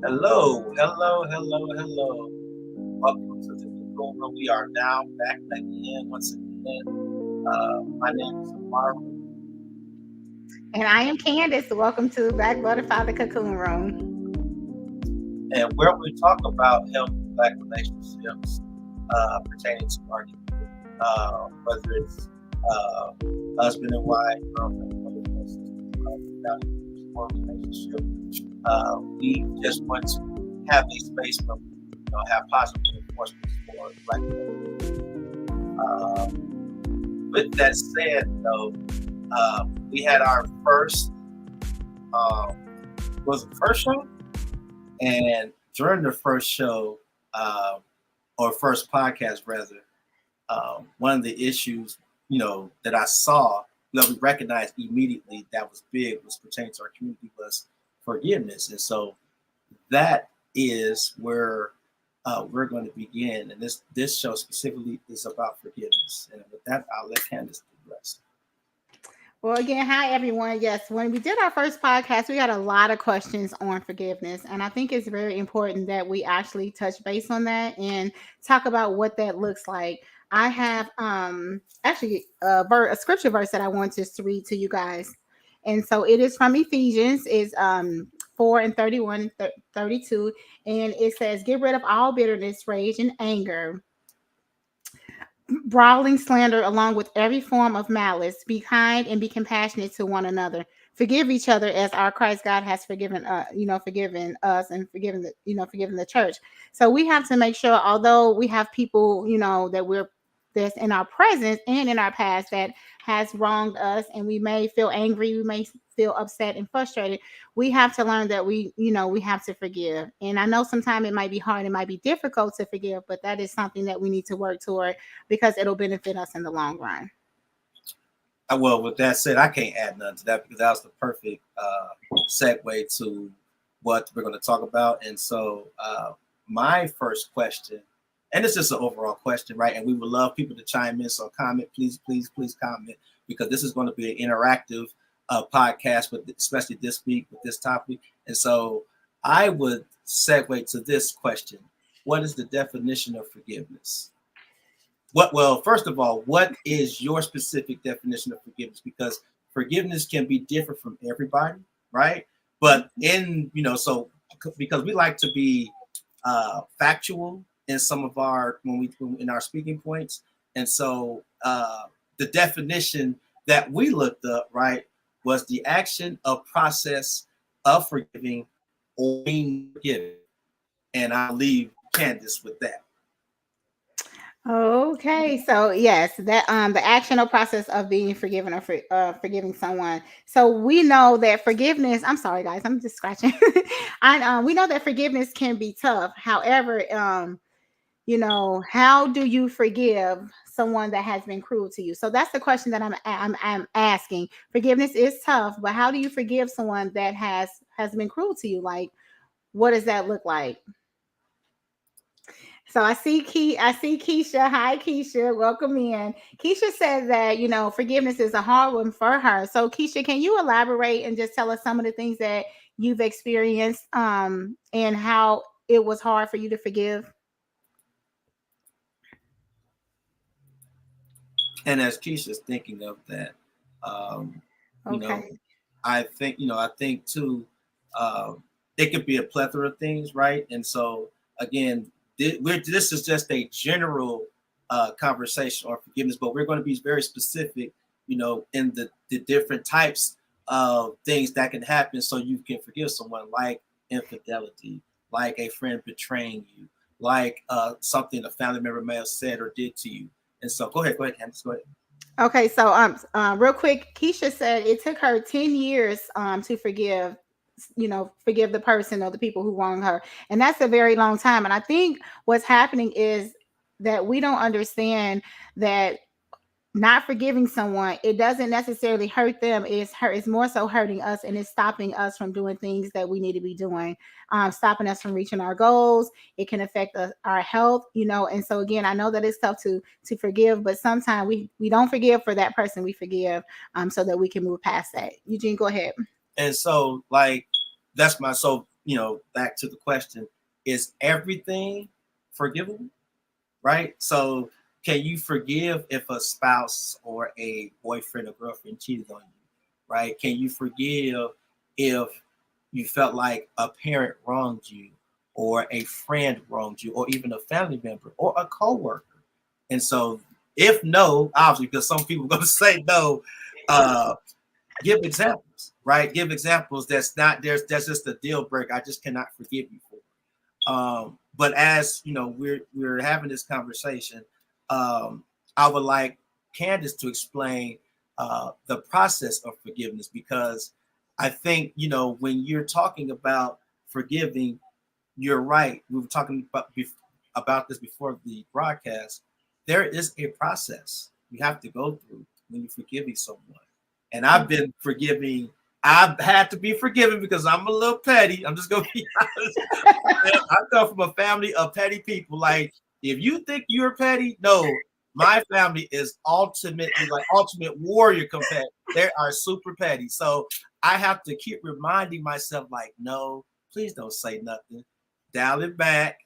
Hello, hello, hello, hello. Welcome to the Cocoon Room. We are now back again, once again. My name is Amara, And I am Candace. Welcome to Black Butterfly the Cocoon Room. and where we talk about healthy Black relationships pertaining to our community, whether it's uh, husband and wife, girlfriend and boyfriend, family or relationship. We just want to have a space where we have positive reinforcements for Black relationships. With that said, though, we had our first um, was the first show, and during the first show, or first podcast rather, one of the issues that I saw that we recognized immediately that was big was pertaining to our community was forgiveness, and so that is where we're going to begin. And this show specifically is about forgiveness. And with that, I'll let Candace do the rest. Well, again, hi everyone. Yes, when we did our first podcast, we got a lot of questions on forgiveness. And I think it's very important that we actually touch base on that and talk about what that looks like. I have actually a scripture verse that I want just to read to you guys. And so it is from Ephesians, is 4 and 31 and 32. And it says, get rid of all bitterness, rage, and anger, brawling, slander, along with every form of malice. Be kind and be compassionate to one another. Forgive each other as our Christ God has forgiven, forgiven us and forgiven the church. So we have to make sure, although we have people, that we're that's in our presence and in our past that has wronged us, and we may feel angry, we may feel upset and frustrated. We have to learn that we have to forgive. And I know sometimes it might be hard, it might be difficult to forgive, but that is something that we need to work toward because it'll benefit us in the long run. Well, with that said, I can't add nothing to that because that was the perfect segue to what we're going to talk about. And so, my first question, and this is an overall question, right? And we would love people to chime in. So, comment, please, please, please comment, because this is going to be an interactive podcast, with especially this week with this topic. And so, I would segue to this question: what is the definition of forgiveness? Well, first of all, what is your specific definition of forgiveness? Because forgiveness can be different from everybody, right? But so because we like to be factual in some of our in our speaking points, and so the definition that we looked up, right, was the action of process of forgiving or being forgiven. And I'll leave Candace with that. Okay, so yes, that the action or process of being forgiven or forgiving someone. So we know that forgiveness. I'm sorry, guys, I'm just scratching. And we know that forgiveness can be tough. However, how do you forgive someone that has been cruel to you? So that's the question that I'm asking. Forgiveness is tough, but how do you forgive someone that has been cruel to you? Like, what does that look like? So I see Keisha. Hi, Keisha. Welcome in. Keisha said that, forgiveness is a hard one for her. So Keisha, can you elaborate and just tell us some of the things that you've experienced and how it was hard for you to forgive? And as Keisha's thinking of that, um, you know, Okay. I think too, it could be a plethora of things, right? And so again, this is just a general conversation on forgiveness, but we're going to be very specific, in the different types of things that can happen, so you can forgive someone, like infidelity, like a friend betraying you, like something a family member may have said or did to you. And so, go ahead, Candace, go ahead. Okay, so real quick, Keisha said it took her 10 years to forgive the person or the people who wronged her. And that's a very long time. And I think what's happening is that we don't understand that not forgiving someone, it doesn't necessarily hurt them. It's more so hurting us, and it's stopping us from doing things that we need to be doing, stopping us from reaching our goals. It can affect our health, and so again, I know that it's tough to forgive, but sometimes we don't forgive for that person, we forgive so that we can move past that. Eugene, go ahead. And so, like, that's my so back to the question, is everything forgivable? Right? So can you forgive if a spouse or a boyfriend or girlfriend cheated on you? Right? Can you forgive if you felt like a parent wronged you or a friend wronged you or even a family member or a coworker? And so if no, obviously, because some people are going to say no, give examples, right? Give examples that's just a deal breaker. I just cannot forgive you for. But as you know, we're having this conversation. I would like Candace to explain the process of forgiveness, because I think when you're talking about forgiving, you're right. We were talking about this before the broadcast. There is a process you have to go through when you're forgiving someone, and I've been forgiving. I've had to be forgiven because I'm a little petty. I'm just gonna be honest. I come from a family of petty people. Like, if you think you're petty, no, my family is ultimately like ultimate warrior compared. They are super petty. So I have to keep reminding myself, like, no, please don't say nothing. Dial it back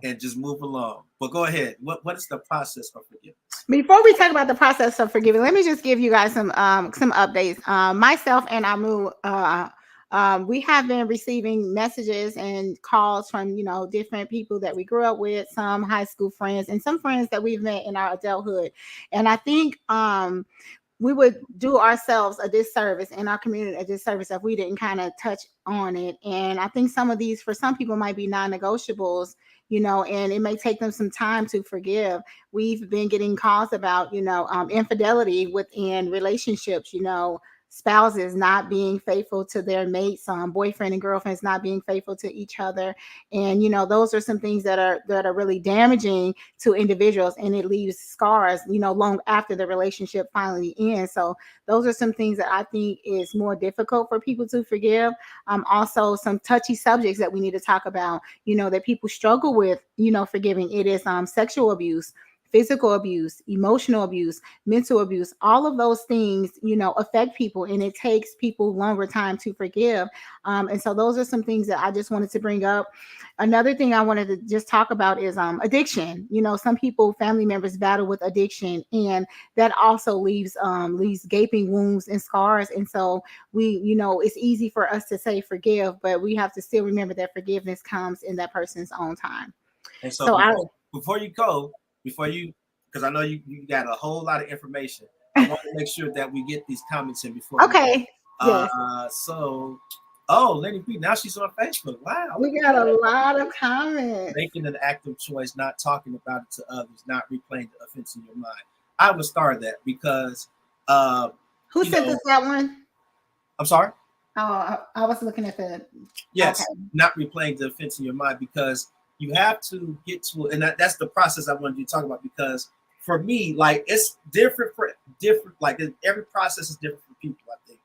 and just move along. But go ahead. What is the process of forgiveness? Before we talk about the process of forgiving, let me just give you guys some updates. Myself and Amu, we have been receiving messages and calls from different people that we grew up with, some high school friends, and some friends that we've met in our adulthood. And I think we would do ourselves a disservice in our community, a disservice if we didn't kind of touch on it. And I think some of these, for some people, might be non-negotiables, and it may take them some time to forgive. We've been getting calls about, infidelity within relationships, spouses not being faithful to their mates, boyfriend and girlfriends not being faithful to each other. And, those are some things that are really damaging to individuals, and it leaves scars, long after the relationship finally ends. So those are some things that I think is more difficult for people to forgive. Also some touchy subjects that we need to talk about, that people struggle with, forgiving. It is sexual abuse, physical abuse, emotional abuse, mental abuse. All of those things, affect people, and it takes people longer time to forgive. And so those are some things that I just wanted to bring up. Another thing I wanted to just talk about is addiction. Some people, family members, battle with addiction, and that also leaves gaping wounds and scars. And so it's easy for us to say forgive, but we have to still remember that forgiveness comes in that person's own time. And so before you go, because I know you got a whole lot of information, I want to make sure that we get these comments in before. Okay. Yes. Lenny B, now she's on Facebook. Wow. We got a lot of comments. Making an active choice, not talking about it to others, not replaying the offense in your mind. I would start that because who said this, that one? I'm sorry? Oh, I was looking at the yes, okay. Not replaying the offense in your mind, because you have to get to it, and that's the process I wanted you to talk about, because for me, like, it's different, like every process is different for people, I think.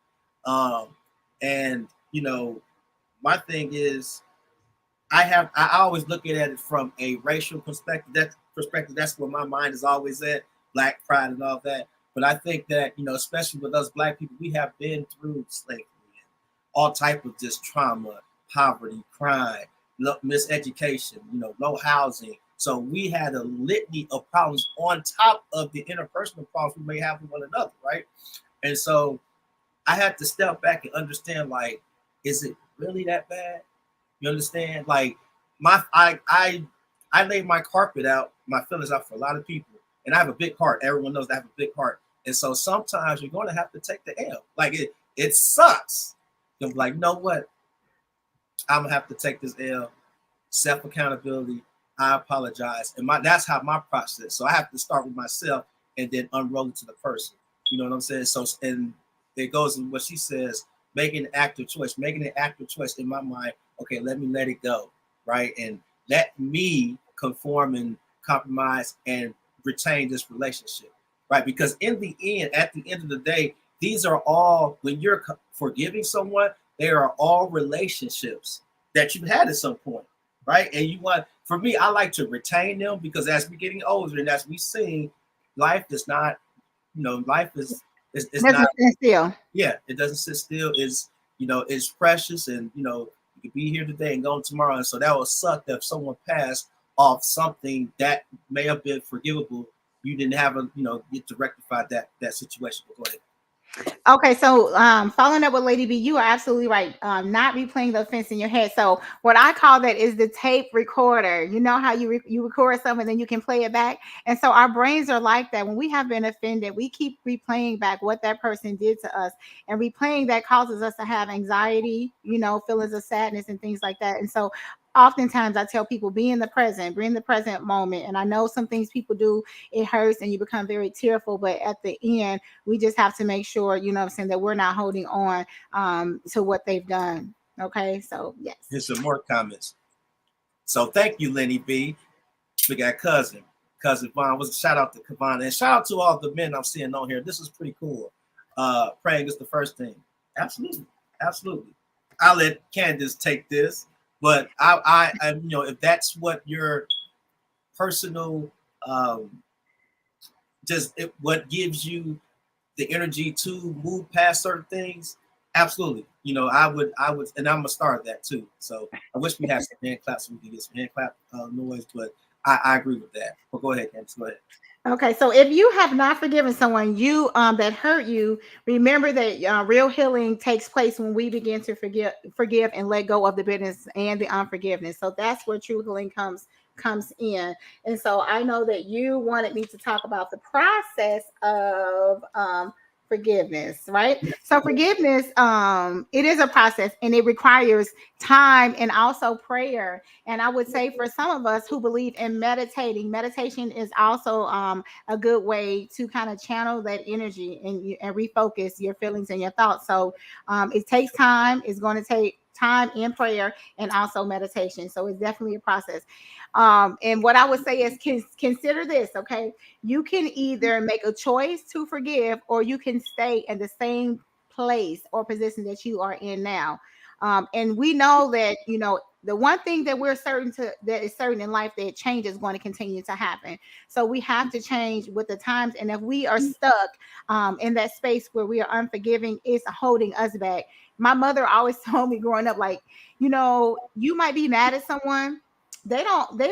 And my thing is, I always look at it from a racial perspective. That's where my mind is always at, Black pride and all that. But I think that, especially with us Black people, we have been through slavery and all type of just trauma, poverty, crime, miseducation, no housing. So we had a litany of problems on top of the interpersonal problems we may have with one another, right? And so I had to step back and understand, like, is it really that bad? You understand? Like, I lay my carpet out, my feelings out for a lot of people, and I have a big heart. Everyone knows I have a big heart, and so sometimes you're going to have to take the L. Like, it sucks. You're like, you know what? I'm gonna have to take this L. Self accountability. I apologize, and that's how my process. So I have to start with myself and then unroll it to the person. You know what I'm saying? So, and it goes in what she says, making an active choice in my mind. Okay, let me let it go, right? And let me conform and compromise and retain this relationship, right? Because at the end of the day, these are all, when you're forgiving someone, they are all relationships that you've had at some point, right? And for me, I like to retain them, because as we're getting older and as we see, life is not, life is not sit still. Yeah, it doesn't sit still. It's precious, and You could be here today and gone tomorrow. And so that would suck that if someone passed off something that may have been forgivable, you didn't have get to rectify that situation. But go ahead. Okay, so following up with Lady B, you are absolutely right. Not replaying the offense in your head. So what I call that is the tape recorder. You know how you record something, then you can play it back. And so our brains are like that. When we have been offended, we keep replaying back what that person did to us, and replaying that causes us to have anxiety, feelings of sadness and things like that. And so oftentimes I tell people, be in the present moment. And I know some things people do, it hurts and you become very tearful, but at the end, we just have to make sure, that we're not holding on to what they've done. Okay, so yes. Here's some more comments. So thank you, Lenny B. We got cousin Vaughn. Was a shout out to Kavon, and shout out to all the men I'm seeing on here. This is pretty cool. Praying is the first thing. Absolutely. I'll let Candace take this, but I if that's what your personal what gives you the energy to move past certain things, absolutely. I would, and I'm gonna start that too. So I wish we had some hand claps so we can get some hand clap noise, but I agree with that. But go ahead, Candace. Go ahead. Okay, so if you have not forgiven someone that hurt you, remember that real healing takes place when we begin to forgive and let go of the bitterness and the unforgiveness. So that's where true healing comes in. And so I know that you wanted me to talk about the process of forgiveness, right? So forgiveness, it is a process, and it requires time and also prayer. And I would say for some of us who believe in meditation is also a good way to kind of channel that energy and refocus your feelings and your thoughts. So it takes time. It's going to take time in prayer and also meditation. So it's definitely a process. And what I would say is consider this, okay? You can either make a choice to forgive, or you can stay in the same place or position that you are in now. And we know that, the one thing that that is certain in life, that change is going to continue to happen. So we have to change with the times. And if we are stuck in that space where we are unforgiving, it's holding us back. My mother always told me growing up, like, you might be mad at someone. They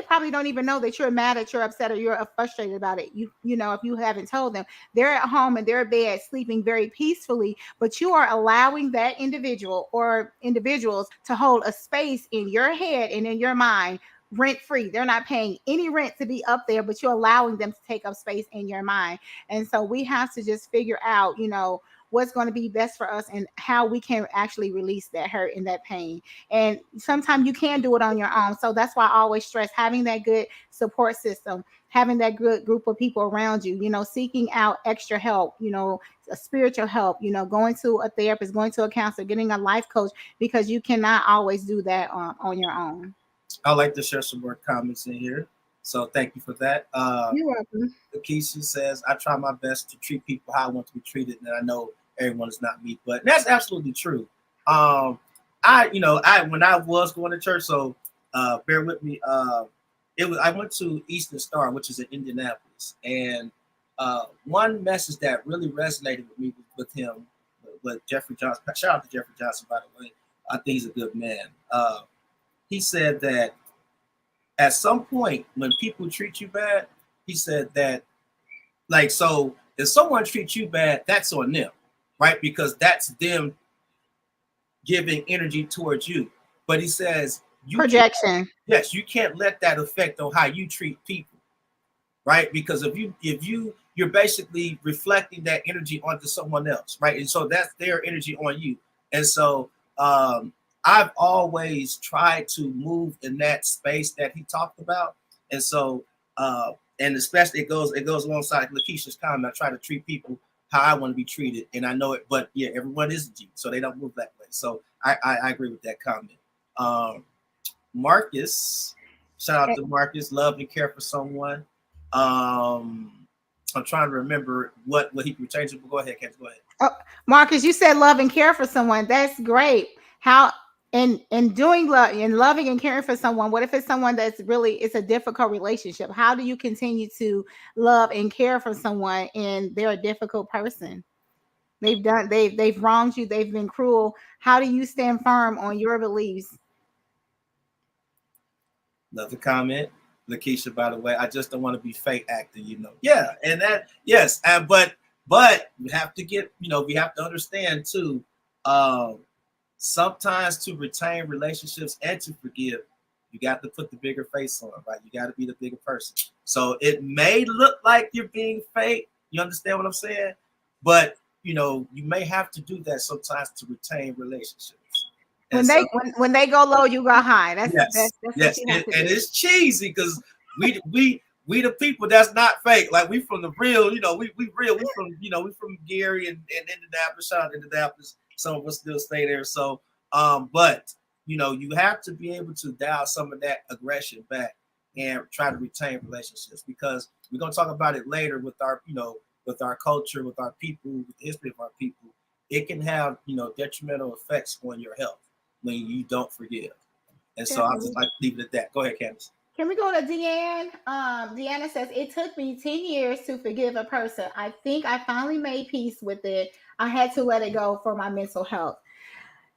probably don't even know that you're mad, that you're upset, or you're frustrated about it. If you haven't told them, they're at home in their bed sleeping very peacefully, but you are allowing that individual or individuals to hold a space in your head and in your mind rent free. They're not paying any rent to be up there, but you're allowing them to take up space in your mind. And so we have to just figure out, what's going to be best for us and how we can actually release that hurt and that pain. And sometimes you can do it on your own. So that's why I always stress having that good support system, having that good group of people around you, seeking out extra help, a spiritual help, going to a therapist, going to a counselor, getting a life coach, because you cannot always do that on your own. I'd like to share some more comments in here. So thank you for that. You're welcome. Lakeisha says, I try my best to treat people how I want to be treated, and I know everyone is not me, but that's absolutely true. When I was going to church, so bear with me. I went to Eastern Star, which is in Indianapolis, and one message that really resonated with me with him, with Jeffrey Johnson. Shout out to Jeffrey Johnson, by the way. I think he's a good man. He said that at some point when people treat you bad, he said that, so if someone treats you bad, that's on them, right? Because that's them giving energy towards you. But he says, projection. Yes, you can't let that affect on how you treat people, right? Because if you're basically reflecting that energy onto someone else, right? And so that's their energy on you. And so I've always tried to move in that space that he talked about. And so, and especially it goes alongside Lakeisha's comment. I try to treat people how I want to be treated. And I know it, but yeah, everyone is a G, so they don't move that way. So I agree with that comment. Marcus, shout out to Marcus, love and care for someone. I'm trying to remember what he could change it, but go ahead, Candace, go ahead. Oh, Marcus, you said love and care for someone. That's great. How in doing love and loving and caring for someone, what if it's someone that's it's a difficult relationship? How do you continue to love and care for someone and they're a difficult person? They've wronged you, they've been cruel. How do you stand firm on your beliefs Another comment, Lakeisha, by the way, I just don't want to be fake acting, you know. Yeah, and that, yes, but we have to get, you know, we have to understand too. Um, Sometimes to retain relationships and to forgive, you got to put the bigger face on, right? You got to be the bigger person. So it may look like you're being fake. You understand what I'm saying? But you know, you may have to do that sometimes to retain relationships. And When so, when they go low, you go high. yes, That's what yes, you have to and do. it's cheesy because we the people that's not fake. Like we from the real, you know, we real. We from, you know, we from Gary and Indianapolis, shout out to Indianapolis. Some of us still stay there. So but you know, you have to be able to dial some of that aggression back and try to retain relationships, because we're gonna talk about it later with our, you know, with our culture, with our people, with the history of our people. It can have, you know, detrimental effects on your health when you don't forgive. And so I'll just Definitely. like to leave it at that. Go ahead, Candace. Can we go to Deanne? Deanna says, it took me 10 years to forgive a person. I think I finally made peace with it. I had to let it go for my mental health.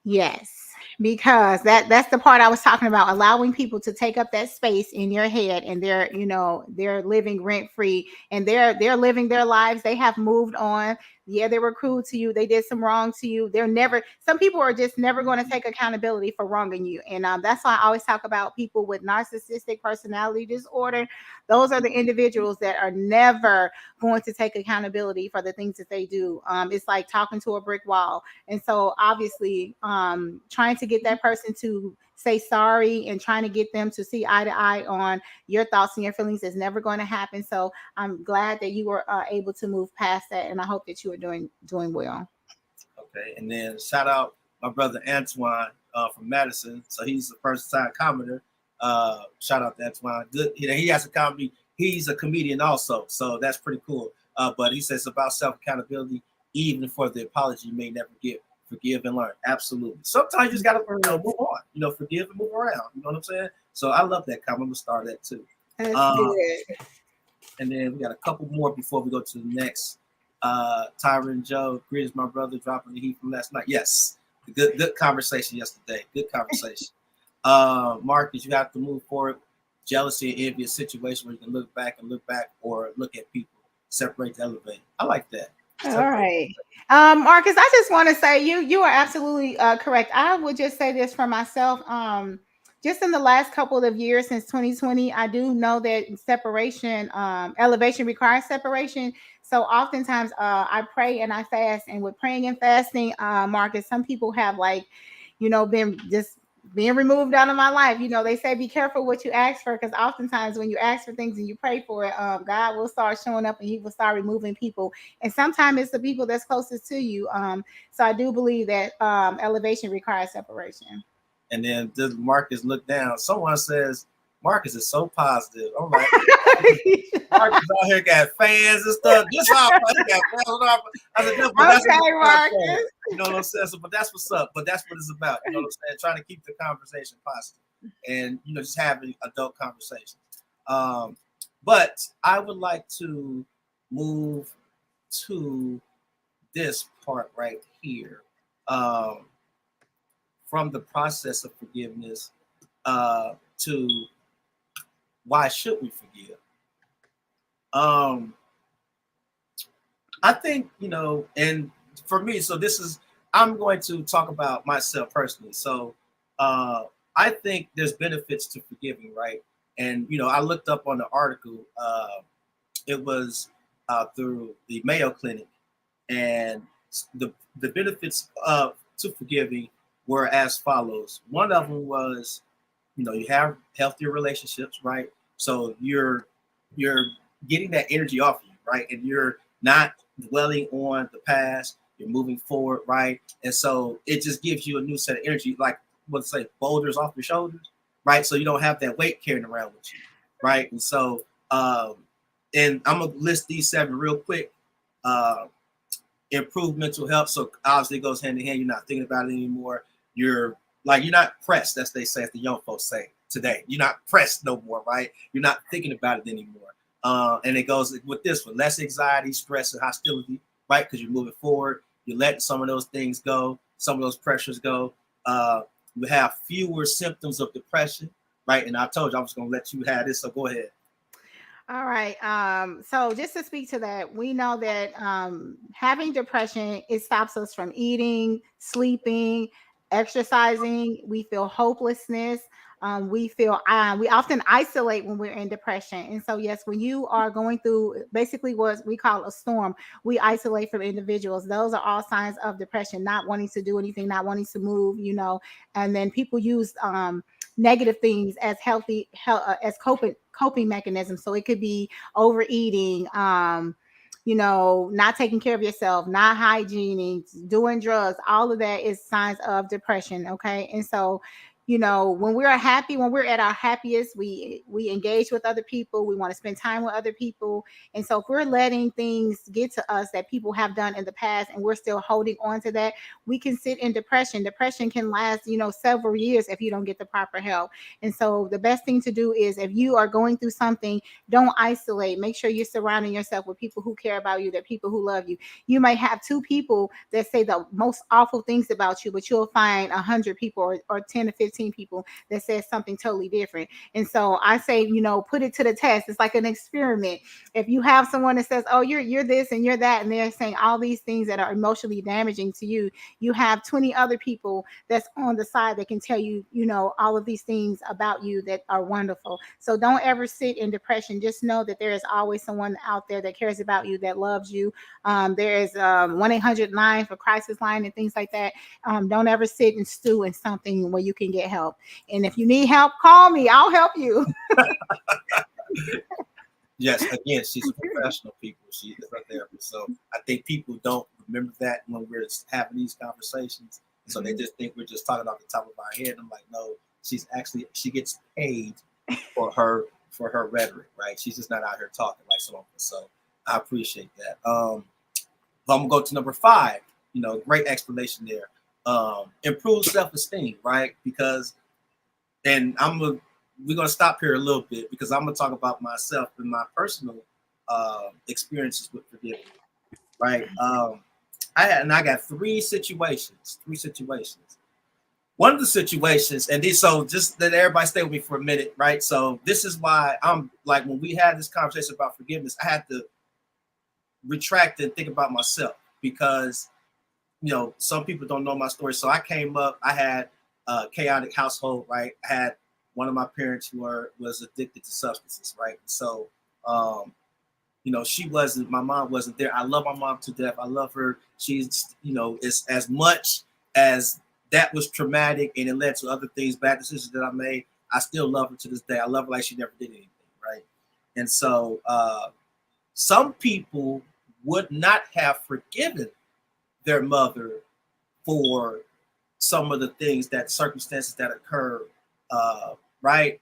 Yes, because that's the part I was talking about, allowing people to take up that space in your head, and they're, you know, they're living rent free, and they're living their lives. They have moved on. Yeah, they were cruel to you. They did some wrong to you. They're never, some people are just never going to take accountability for wronging you. And that's why I always talk about people with narcissistic personality disorder. Those are the individuals that are never going to take accountability for the things that they do. It's like talking to a brick wall. And so obviously, trying to get that person to say sorry and trying to get them to see eye to eye on your thoughts and your feelings is never going to happen. So I'm glad that you were able to move past that, and I hope that you are doing well. Okay. And then shout out my brother Antoine from Madison. So he's a first time commenter. Shout out to Antoine. Good. He has a comedy. He's a comedian also. So that's pretty cool. But he says about self accountability, even for the apology you may never get. Forgive and learn. Absolutely. Sometimes you just gotta, you know, move on. You know, forgive and move around. You know what I'm saying? So I love that comment. I'm gonna start that too. That's Um, good. and then we got a couple more before we go to the next. Tyron Joe, greetings, my brother, dropping the heat from last night. Yes, good conversation yesterday. Good conversation. Marcus, you have to move forward. Jealousy and envy, a situation where you can look back, or look at people. Separate to elevate. I like that. All Separate. right. Marcus, I just want to say you are absolutely correct. I would just say this for myself. Just in the last couple of years since 2020, I do know that separation, elevation requires separation. So oftentimes I pray and I fast. And with praying and fasting, Marcus, some people have, like, you know, been just being removed out of my life. You know, they say be careful what you ask for, because oftentimes when you ask for things and you pray for it, God will start showing up and he will start removing people. And sometimes it's the people that's closest to you. So I do believe that elevation requires separation. And then does Marcus look down? Someone says Marcus is so positive. I'm like, Marcus out here got fans and stuff. Just off, he got fans on our. I said, no, but that's Okay, what Marcus. you know what I'm saying. So, but that's what's up. But that's what it's about. You know what I'm saying? Trying to keep the conversation positive, and you know, just having adult conversations. But I would like to move to this part right here. From the process of forgiveness to why should we forgive? I think, you know, and for me, so this is, I'm going to talk about myself personally. So I think there's benefits to forgiving, right? And, you know, I looked up on the article, it was through the Mayo Clinic, and the benefits to forgiving were as follows. One of them was, you know, you have healthier relationships, right? So you're getting that energy off you, right? And you're not dwelling on the past. You're moving forward, right? And so it just gives you a new set of energy, like what's say boulders off your shoulders, right? So you don't have that weight carrying around with you, right? And so, and I'm gonna list these 7 real quick. Improve mental health. So obviously it goes hand in hand. You're not thinking about it anymore. You're not pressed, as they say, as the young folks say today. You're not pressed no more, right? You're not thinking about it anymore. And it goes with this one: less anxiety, stress, and hostility, right? Because you're moving forward. You're letting some of those things go, some of those pressures go. You have fewer symptoms of depression, right? And I told you I was going to let you have this, so go ahead. All right. So just to speak to that, we know that having depression, it stops us from eating, sleeping, exercising. We feel hopelessness. We often isolate when we're in depression. And so, yes, when you are going through basically what we call a storm, we isolate from individuals. Those are all signs of depression, not wanting to do anything, not wanting to move, and then people use negative things as as coping mechanisms. So it could be overeating, not taking care of yourself, not hygiening, doing drugs. All of that is signs of depression. Okay. And so, when we're happy, when we're at our happiest, we engage with other people. We want to spend time with other people. And so if we're letting things get to us that people have done in the past and we're still holding on to that, we can sit in depression. Depression can last, several years if you don't get the proper help. And so the best thing to do is, if you are going through something, don't isolate. Make sure you're surrounding yourself with people who care about you, that people who love you. You may have two people that say the most awful things about you, but you'll find 100 people or 10 to 15 people that says something totally different. And so I say, put it to the test. It's like an experiment. If you have someone that says, oh, you're this and you're that, and they're saying all these things that are emotionally damaging to you, you have 20 other people that's on the side that can tell you, all of these things about you that are wonderful. So don't ever sit in depression. Just know that there is always someone out there that cares about you, that loves you. There is 1-800 line for crisis line and things like that. Don't ever sit and stew in something where you can get help. And if you need help, call me. I'll help you. Yes, again, she's a professional, people. She is a therapist. So I think people don't remember that when we're having these conversations. So they just think we're just talking off the top of our head. I'm like, no, she gets paid for her rhetoric, right? She's just not out here talking like someone. So I appreciate that. I'm gonna go to number 5. Great explanation there. Improve self-esteem, right? Because, and we're gonna stop here a little bit because I'm gonna talk about myself and my personal experiences with forgiveness, right? I got three situations. One of the situations, and so just let everybody stay with me for a minute, right? So this is why I'm like, when we had this conversation about forgiveness, I had to retract and think about myself because, some people don't know my story. So I came up, I had a chaotic household, right? I had one of my parents who was addicted to substances, right? So, my mom wasn't there. I love my mom to death. I love her. She's, it's as much as that was traumatic and it led to other things, bad decisions that I made. I still love her to this day. I love her like she never did anything, right? And so some people would not have forgiven their mother for some of the circumstances that occurred, right?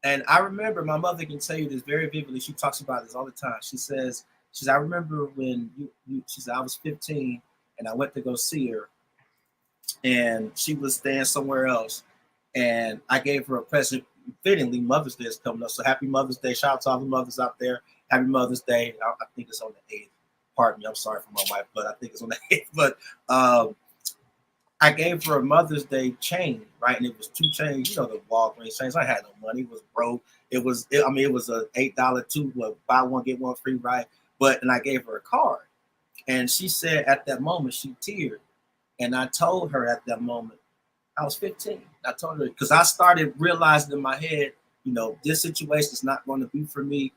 And I remember my mother can tell you this very vividly. She talks about this all the time. She says, I remember when she said I was 15 and I went to go see her and she was staying somewhere else. And I gave her a present. Fittingly, Mother's Day is coming up. So happy Mother's Day. Shout out to all the mothers out there. Happy Mother's Day. I think it's on the 8th. Pardon me. I'm sorry for my wife, but I think it's on the 8th. But I gave her a Mother's Day chain, right? And it was 2 chains, the Walgreens chains. I had no money. It was broke. It was a $8 2, buy one, get one free, right? And I gave her a card. And she said at that moment, she teared. And I told her at that moment, I was 15. I told her, because I started realizing in my head, this situation is not going to be for me.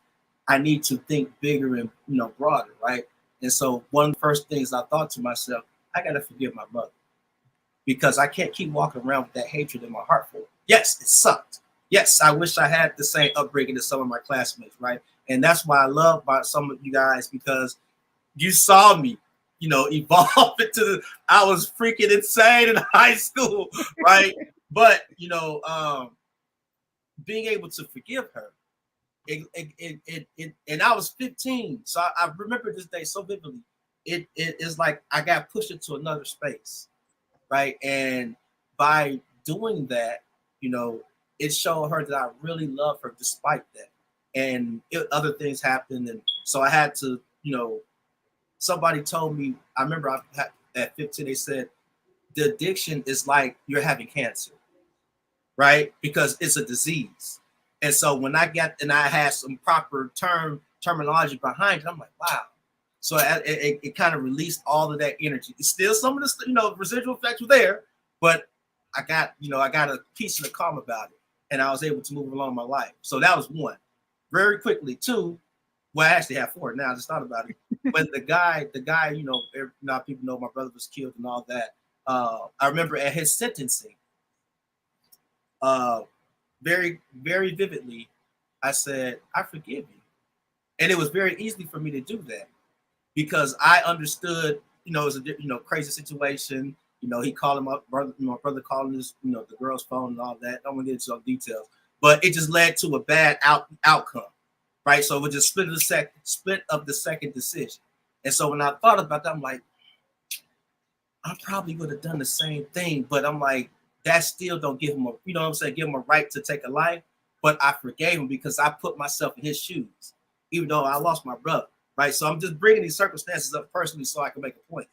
I need to think bigger and, broader, right? And so one of the first things I thought to myself, I got to forgive my mother. Because I can't keep walking around with that hatred in my heart for it. Yes, it sucked. Yes, I wish I had the same upbringing as some of my classmates, right? And that's why I love about some of you guys, because you saw me, evolve into I was freaking insane in high school, right? But, being able to forgive her, and I was 15. So I remember this day so vividly. It is like I got pushed into another space. Right. And by doing that, it showed her that I really love her despite that. And other things happened. And so I had to, somebody told me, I remember at 15, they said, the addiction is like you're having cancer. right? Because it's a disease. And so when I had some proper terminology behind it, I'm like, wow. So it kind of released all of that energy. It's still some of the residual effects were there, but I got a piece of the calm about it, and I was able to move along my life. So that was one. Very quickly, two. Well, I actually have four now. I just thought about it. But the guy, now people know my brother was killed and all that. I remember at his sentencing, very, very vividly, I said, I forgive you. And it was very easy for me to do that because I understood, it was a crazy situation. He called him up, my brother called his, the girl's phone and all that. I don't want to get into some details, but it just led to a bad outcome, right? So we just split up the second decision. And so when I thought about that, I'm like, I probably would have done the same thing, but I'm like, that still don't give him give him a right to take a life. But I forgave him because I put myself in his shoes, even though I lost my brother, right? So I'm just bringing these circumstances up personally so I can make a point.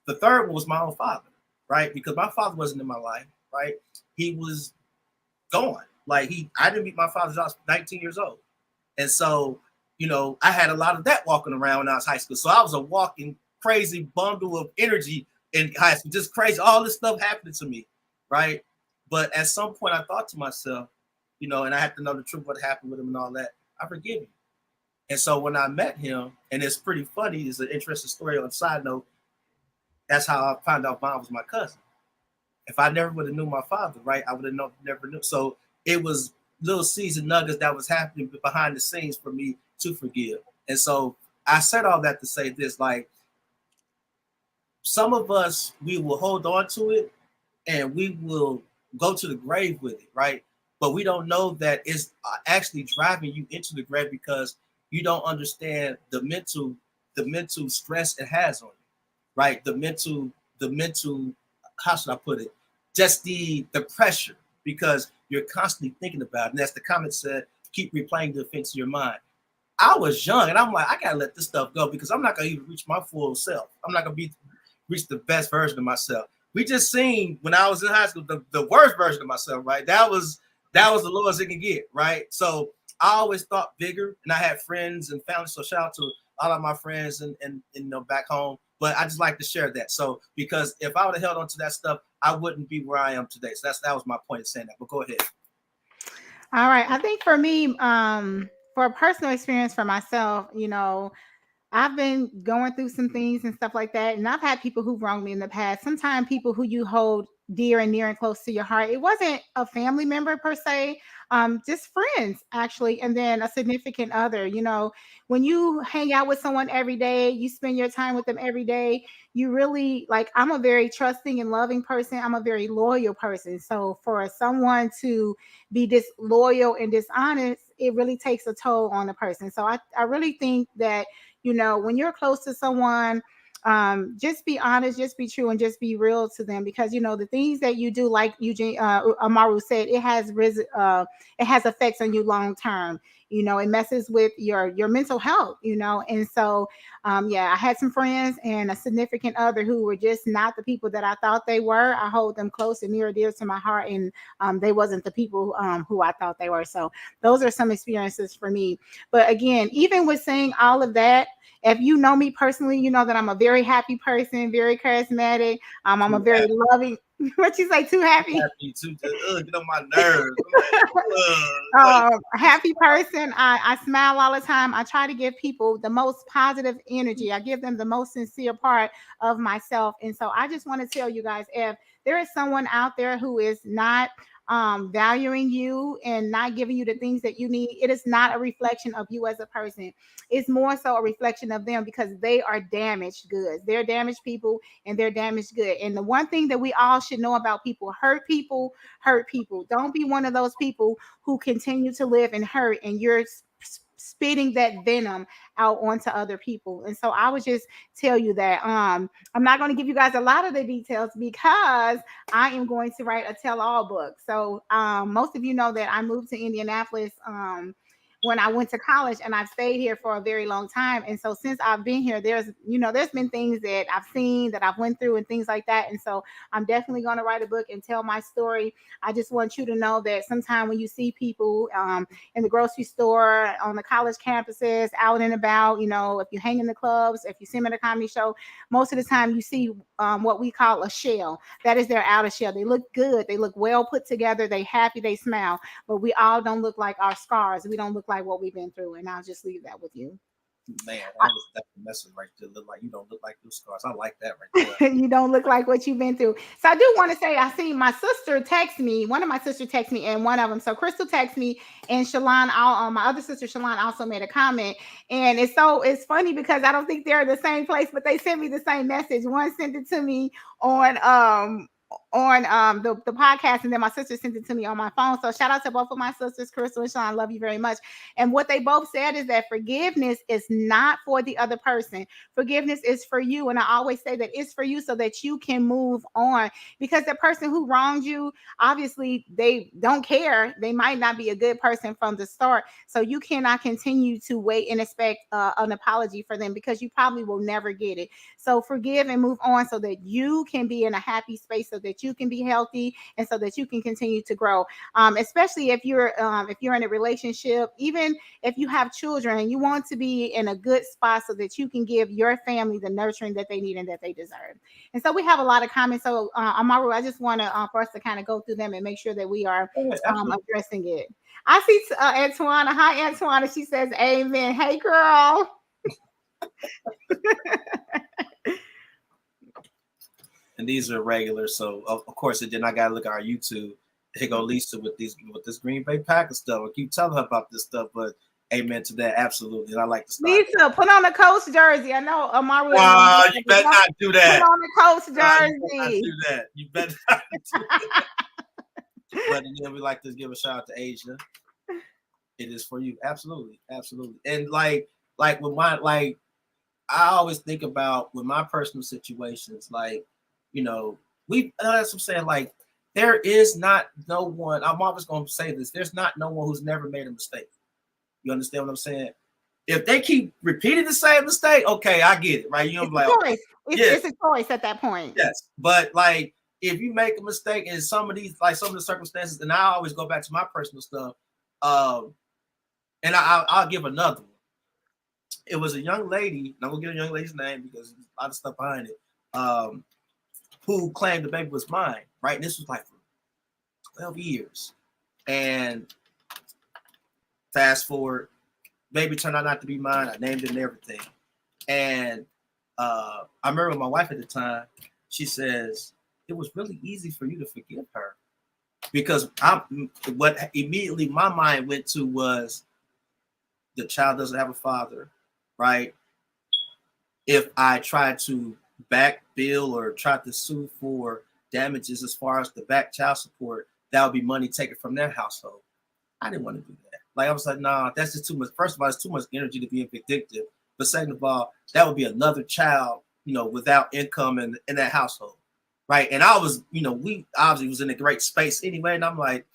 The third one was my own father, right? Because my father wasn't in my life, right? He was gone. Like I didn't meet my father until I was 19 years old. And so, I had a lot of that walking around when I was high school. So I was a walking crazy bundle of energy in high school, just crazy. All this stuff happening to me, right? But at some point I thought to myself, and I have to know the truth, what happened with him and all that. I forgive him. And so when I met him, and it's pretty funny, it's an interesting story on a side note, that's how I found out Vaughn was my cousin. If I never would have knew my father, right, I would have never knew. So it was little seeds and nuggets that was happening behind the scenes for me to forgive. And so I said all that to say this, like, some of us, we will hold on to it and we will go to the grave with it, right? But we don't know that it's actually driving you into the grave because you don't understand the mental stress it has on you, right? The mental, how should I put it? Just the pressure, because you're constantly thinking about it. And as the comment said, keep replaying the offense in your mind. I was young and I'm like, I gotta let this stuff go because I'm not gonna even reach my full self. I'm not gonna reach the best version of myself. We just seen when I was in high school the worst version of myself, right? That was the lowest it can get, right? So I always thought bigger, and I had friends and family. So shout out to all of my friends and back home. But I just like to share that. So because if I would have held on to that stuff, I wouldn't be where I am today. So that was my point of saying that. But go ahead. All right. I think for me, for a personal experience for myself, I've been going through some things and stuff like that. And I've had people who've wronged me in the past. Sometimes people who you hold dear and near and close to your heart. It wasn't a family member per se, just friends actually. And then a significant other, when you hang out with someone every day, you spend your time with them every day, you really like, I'm a very trusting and loving person. I'm a very loyal person. So for someone to be disloyal and dishonest, it really takes a toll on the person. So I really think that, when you're close to someone, just be honest, just be true, and just be real to them, because the things that you do, like Eugene Amaru said, it has effects on you long term. It messes with your mental health. And so I had some friends and a significant other who were just not the people that I thought they were. I hold them close and near and dear to my heart, and they wasn't the people who I thought they were. So those are some experiences for me. But again, even with saying all of that, if you know me personally, you know that I'm a very happy person, very charismatic. I'm a very loving. What you say? Too happy? Happy to get on my nerves. Happy person. I smile all the time. I try to give people the most positive energy. I give them the most sincere part of myself. And so I just want to tell you guys, if there is someone out there who is not valuing you and not giving you the things that you need, it is not a reflection of you as a person. It's more so a reflection of them, because they are damaged goods. They're damaged people and they're damaged good. And the one thing that we all should know about people: hurt people hurt people. Don't be one of those people who continue to live in hurt and you're spitting that venom out onto other people. And so I would just tell you that I'm not going to give you guys a lot of the details because I am going to write a tell-all book. So most of you know that I moved to Indianapolis when I went to college, and I've stayed here for a very long time. And so since I've been here, there's been things that I've seen, that I've went through, and things like that. And so I'm definitely going to write a book and tell my story. I just want you to know that sometime when you see people in the grocery store, on the college campuses, out and about, if you hang in the clubs, if you see them at a comedy show, most of the time you see what we call a shell. That is their outer shell. They look good. They look well put together. They happy. They smile. But we all don't look like our scars. We don't look like what we've been through. And I'll just leave that with you. Man, that was that message right there. Look like you don't look like your scars. I like that right there. You don't look like what you've been through. So I do want to say, I seen my sister text me. One of my sisters text me, and one of them. So Crystal texted me, and Shalon, my other sister Shalon, also made a comment. And it's funny because I don't think they're in the same place, but they sent me the same message. One sent it to me on the podcast, and then my sister sent it to me on my phone. So shout out to both of my sisters, Crystal and Sean. I love you very much. And what they both said is that forgiveness is not for the other person. Forgiveness is for you. And I always say that it's for you so that you can move on, because the person who wronged you, obviously they don't care. They might not be a good person from the start. So you cannot continue to wait and expect an apology for them, because you probably will never get it. So forgive and move on so that you can be in a happy space, so that you can be healthy, and so that you can continue to grow. Especially if you're in a relationship, even if you have children, you want to be in a good spot so that you can give your family the nurturing that they need and that they deserve. And so we have a lot of comments. So Amaru, I just want to for us to kind of go through them and make sure that we are addressing it. I see Antoine. Hi, Antoine. She says, "Amen." Hey, girl. And these are regular, so of course, then I gotta look at our YouTube. Here go Lisa with this Green Bay Packers stuff. I keep telling her about this stuff, but amen to that, absolutely. And I like to start. Lisa, put on the Coach jersey. I know Amaru. You better not do that. Put on the Coach jersey. You better not do that. You better not do that. But then we like to give a shout out to Asia. It is for you, absolutely, absolutely. And like with I always think about with my personal situations, that's what I'm saying. Like, there is not no one. I'm always going to say this. There's not no one who's never made a mistake. You understand what I'm saying? If they keep repeating the same mistake, okay, I get it, right? It's a choice at that point. Yes, but like if you make a mistake in some of the circumstances, and I always go back to my personal stuff, and I'll give another one. It was a young lady, and I'm gonna get a young lady's name because there's a lot of stuff behind it, who claimed the baby was mine, right? And this was like for 12 years. And fast forward, baby turned out not to be mine. I named it and everything. And I remember my wife at the time, she says, it was really easy for you to forgive her. Because what immediately my mind went to was the child doesn't have a father, right? If I try to back bill or try to sue for damages as far as the back child support, that would be money taken from their household. I didn't want to do that. Like, I was like, nah, that's just too much. First of all, it's too much energy to be vindictive. But second of all, that would be another child, without income in that household. Right. And I was, we obviously was in a great space anyway. And I'm like,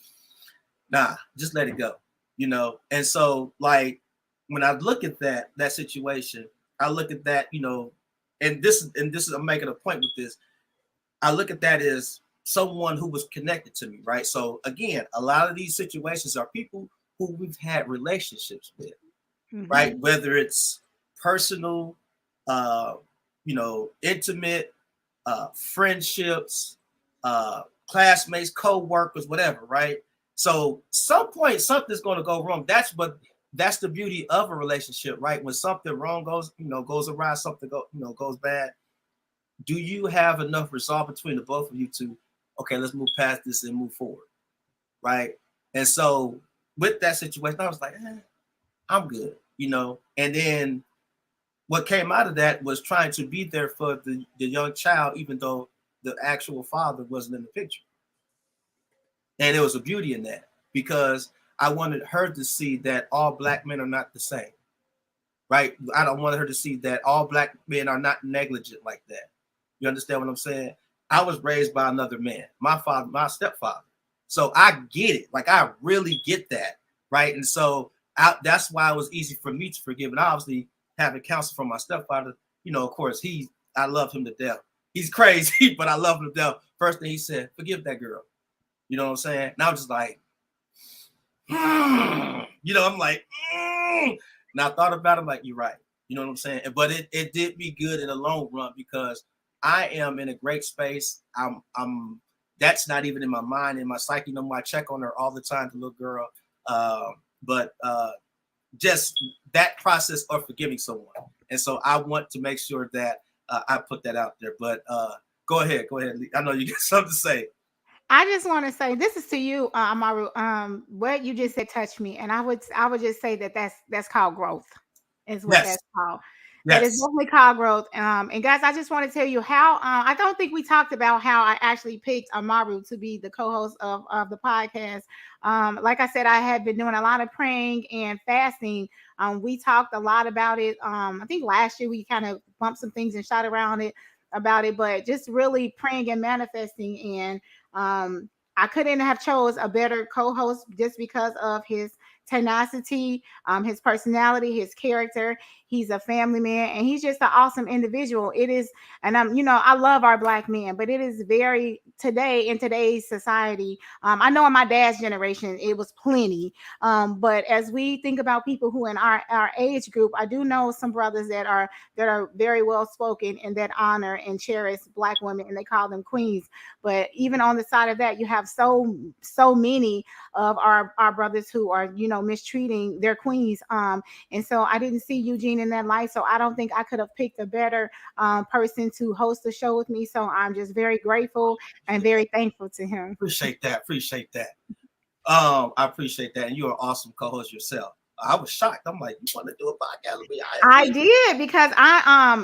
nah, just let it go, And so, like, when I look at that situation, I look at that, and this is, I'm making a point with this. I look at that as someone who was connected to me, right? So again, a lot of these situations are people who we've had relationships with, right? Whether it's personal, intimate, friendships, classmates, co-workers, whatever, right? So some point something's going to go wrong. That's the beauty of a relationship, right? When something wrong goes awry, something goes bad. Do you have enough resolve between the both of you to, okay, let's move past this and move forward, right? And so with that situation, I was like, I'm good, And then what came out of that was trying to be there for the young child, even though the actual father wasn't in the picture. And there was a beauty in that because I wanted her to see that all Black men are not the same, right? I don't want her to see that all Black men are not negligent like that. You understand what I'm saying? I was raised by another man, my father, my stepfather. So I get it. Like, I really get that, right? And so that's why it was easy for me to forgive. And obviously having counsel from my stepfather, of course, I love him to death. He's crazy, but I love him to death. First thing he said, forgive that girl. You know what I'm saying? And I was just like, I'm like, and I thought about it, I'm like, you're right. You know what I'm saying? But it did me good in the long run because I am in a great space. I'm that's not even in my mind, in my psyche no more. I check on her all the time, the little girl. But just that process of forgiving someone. And so I want to make sure that I put that out there. But go ahead. I know you got something to say. I just want to say this is to you, Amaru. What you just said touched me, and I would just say that's called growth, is what that's called. Yes. It is definitely called growth. And guys, I just want to tell you how I don't think we talked about how I actually picked Amaru to be the co-host of the podcast. Like I said, I had been doing a lot of praying and fasting. We talked a lot about it. I think last year we kind of bumped some things and shot around it about it, but just really praying and manifesting. And I couldn't have chose a better co-host just because of his tenacity, his personality, his character. He's a family man, and he's just an awesome individual. It is, and I love our Black men, but it is very today in today's society. I know in my dad's generation it was plenty, but as we think about people who in our age group, I do know some brothers that are very well spoken and that honor and cherish Black women, and they call them queens. But even on the side of that, you have so many of our brothers who are mistreating their queens. And so I didn't see Eugene in that light, so I don't think I could have picked a better person to host the show with me. So I'm just very grateful and very thankful to him. Appreciate that. I appreciate that, and you're an awesome co-host yourself. I was shocked. I'm like, you want to do a podcast with me? I did, because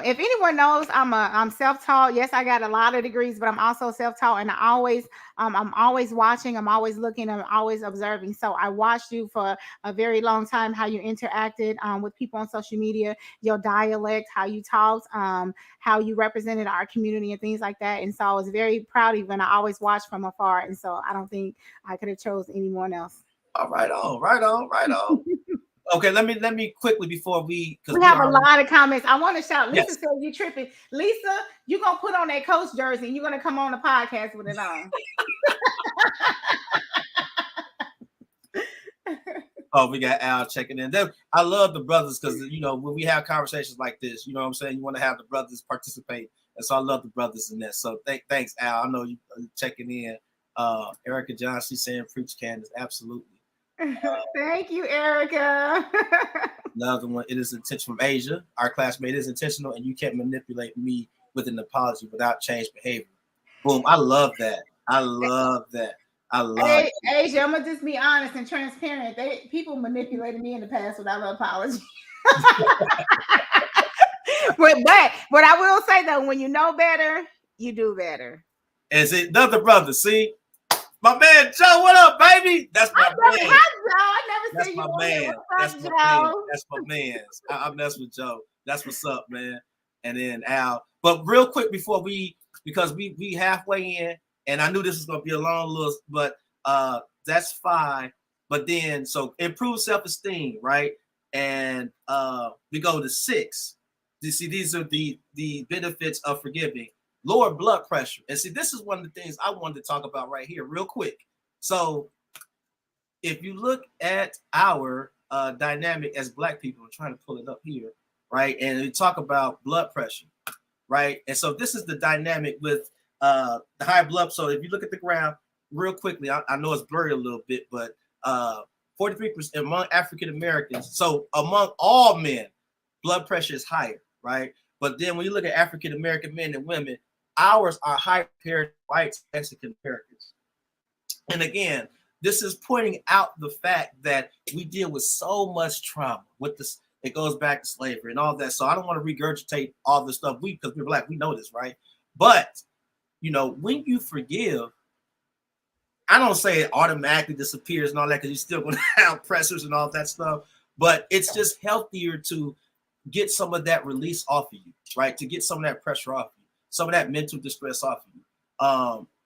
if anyone knows, I'm self-taught. Yes, I got a lot of degrees, but I'm also self-taught, and I'm always watching, I'm always looking, I'm always observing. So I watched you for a very long time, how you interacted with people on social media, your dialect, how you talked, how you represented our community and things like that. And so I was very proud of you, and I always watched from afar. And so I don't think I could have chose anyone else. All right on. Okay, let me quickly before we have a lot of comments. I want to shout. Lisa said you tripping. Lisa, you're gonna put on that Coach jersey and you're gonna come on the podcast with it on. Oh, we got Al checking in. I love the brothers because when we have conversations like this, you know what I'm saying, you want to have the brothers participate, and so I love the brothers in this. So thanks, Al. I know you checking in. Erica Johnson saying preach Candace, absolutely. Thank you, Erica. Another one, it is intentional from Asia. Our classmate is intentional, and you can't manipulate me with an apology without changed behavior. Boom. I love that. Hey, Asia, I'm gonna just be honest and transparent. People manipulated me in the past without an apology. but what I will say though, when you know better, you do better. Is it another brother? See? My man Joe, what up, baby? That's my man. I never seen you. That's my man. I mess with Joe. That's what's up, man. And then Al. But real quick before because we halfway in, and I knew this was gonna be a long list, but that's fine. But then so improve self-esteem, right? And we go to 6. You see, these are the benefits of forgiving. Lower blood pressure. And see, this is one of the things I wanted to talk about right here real quick. So if you look at our dynamic as Black people, I'm trying to pull it up here, right? And we talk about blood pressure, right? And so this is the dynamic with the high blood. So if you look at the graph real quickly, I know it's blurry a little bit, but 43% among African Americans. So among all men, blood pressure is higher, right? But then when you look at African American men and women, ours are higher compared to white Mexican Americans. And again, this is pointing out the fact that we deal with so much trauma with this. It goes back to slavery and all that. So I don't want to regurgitate all this stuff. Because we're Black, we know this, right? But when you forgive, I don't say it automatically disappears and all that, because you're still going to have pressures and all that stuff. But it's just healthier to get some of that release off of you, right? To get some of that pressure off you, some of that mental distress off of you.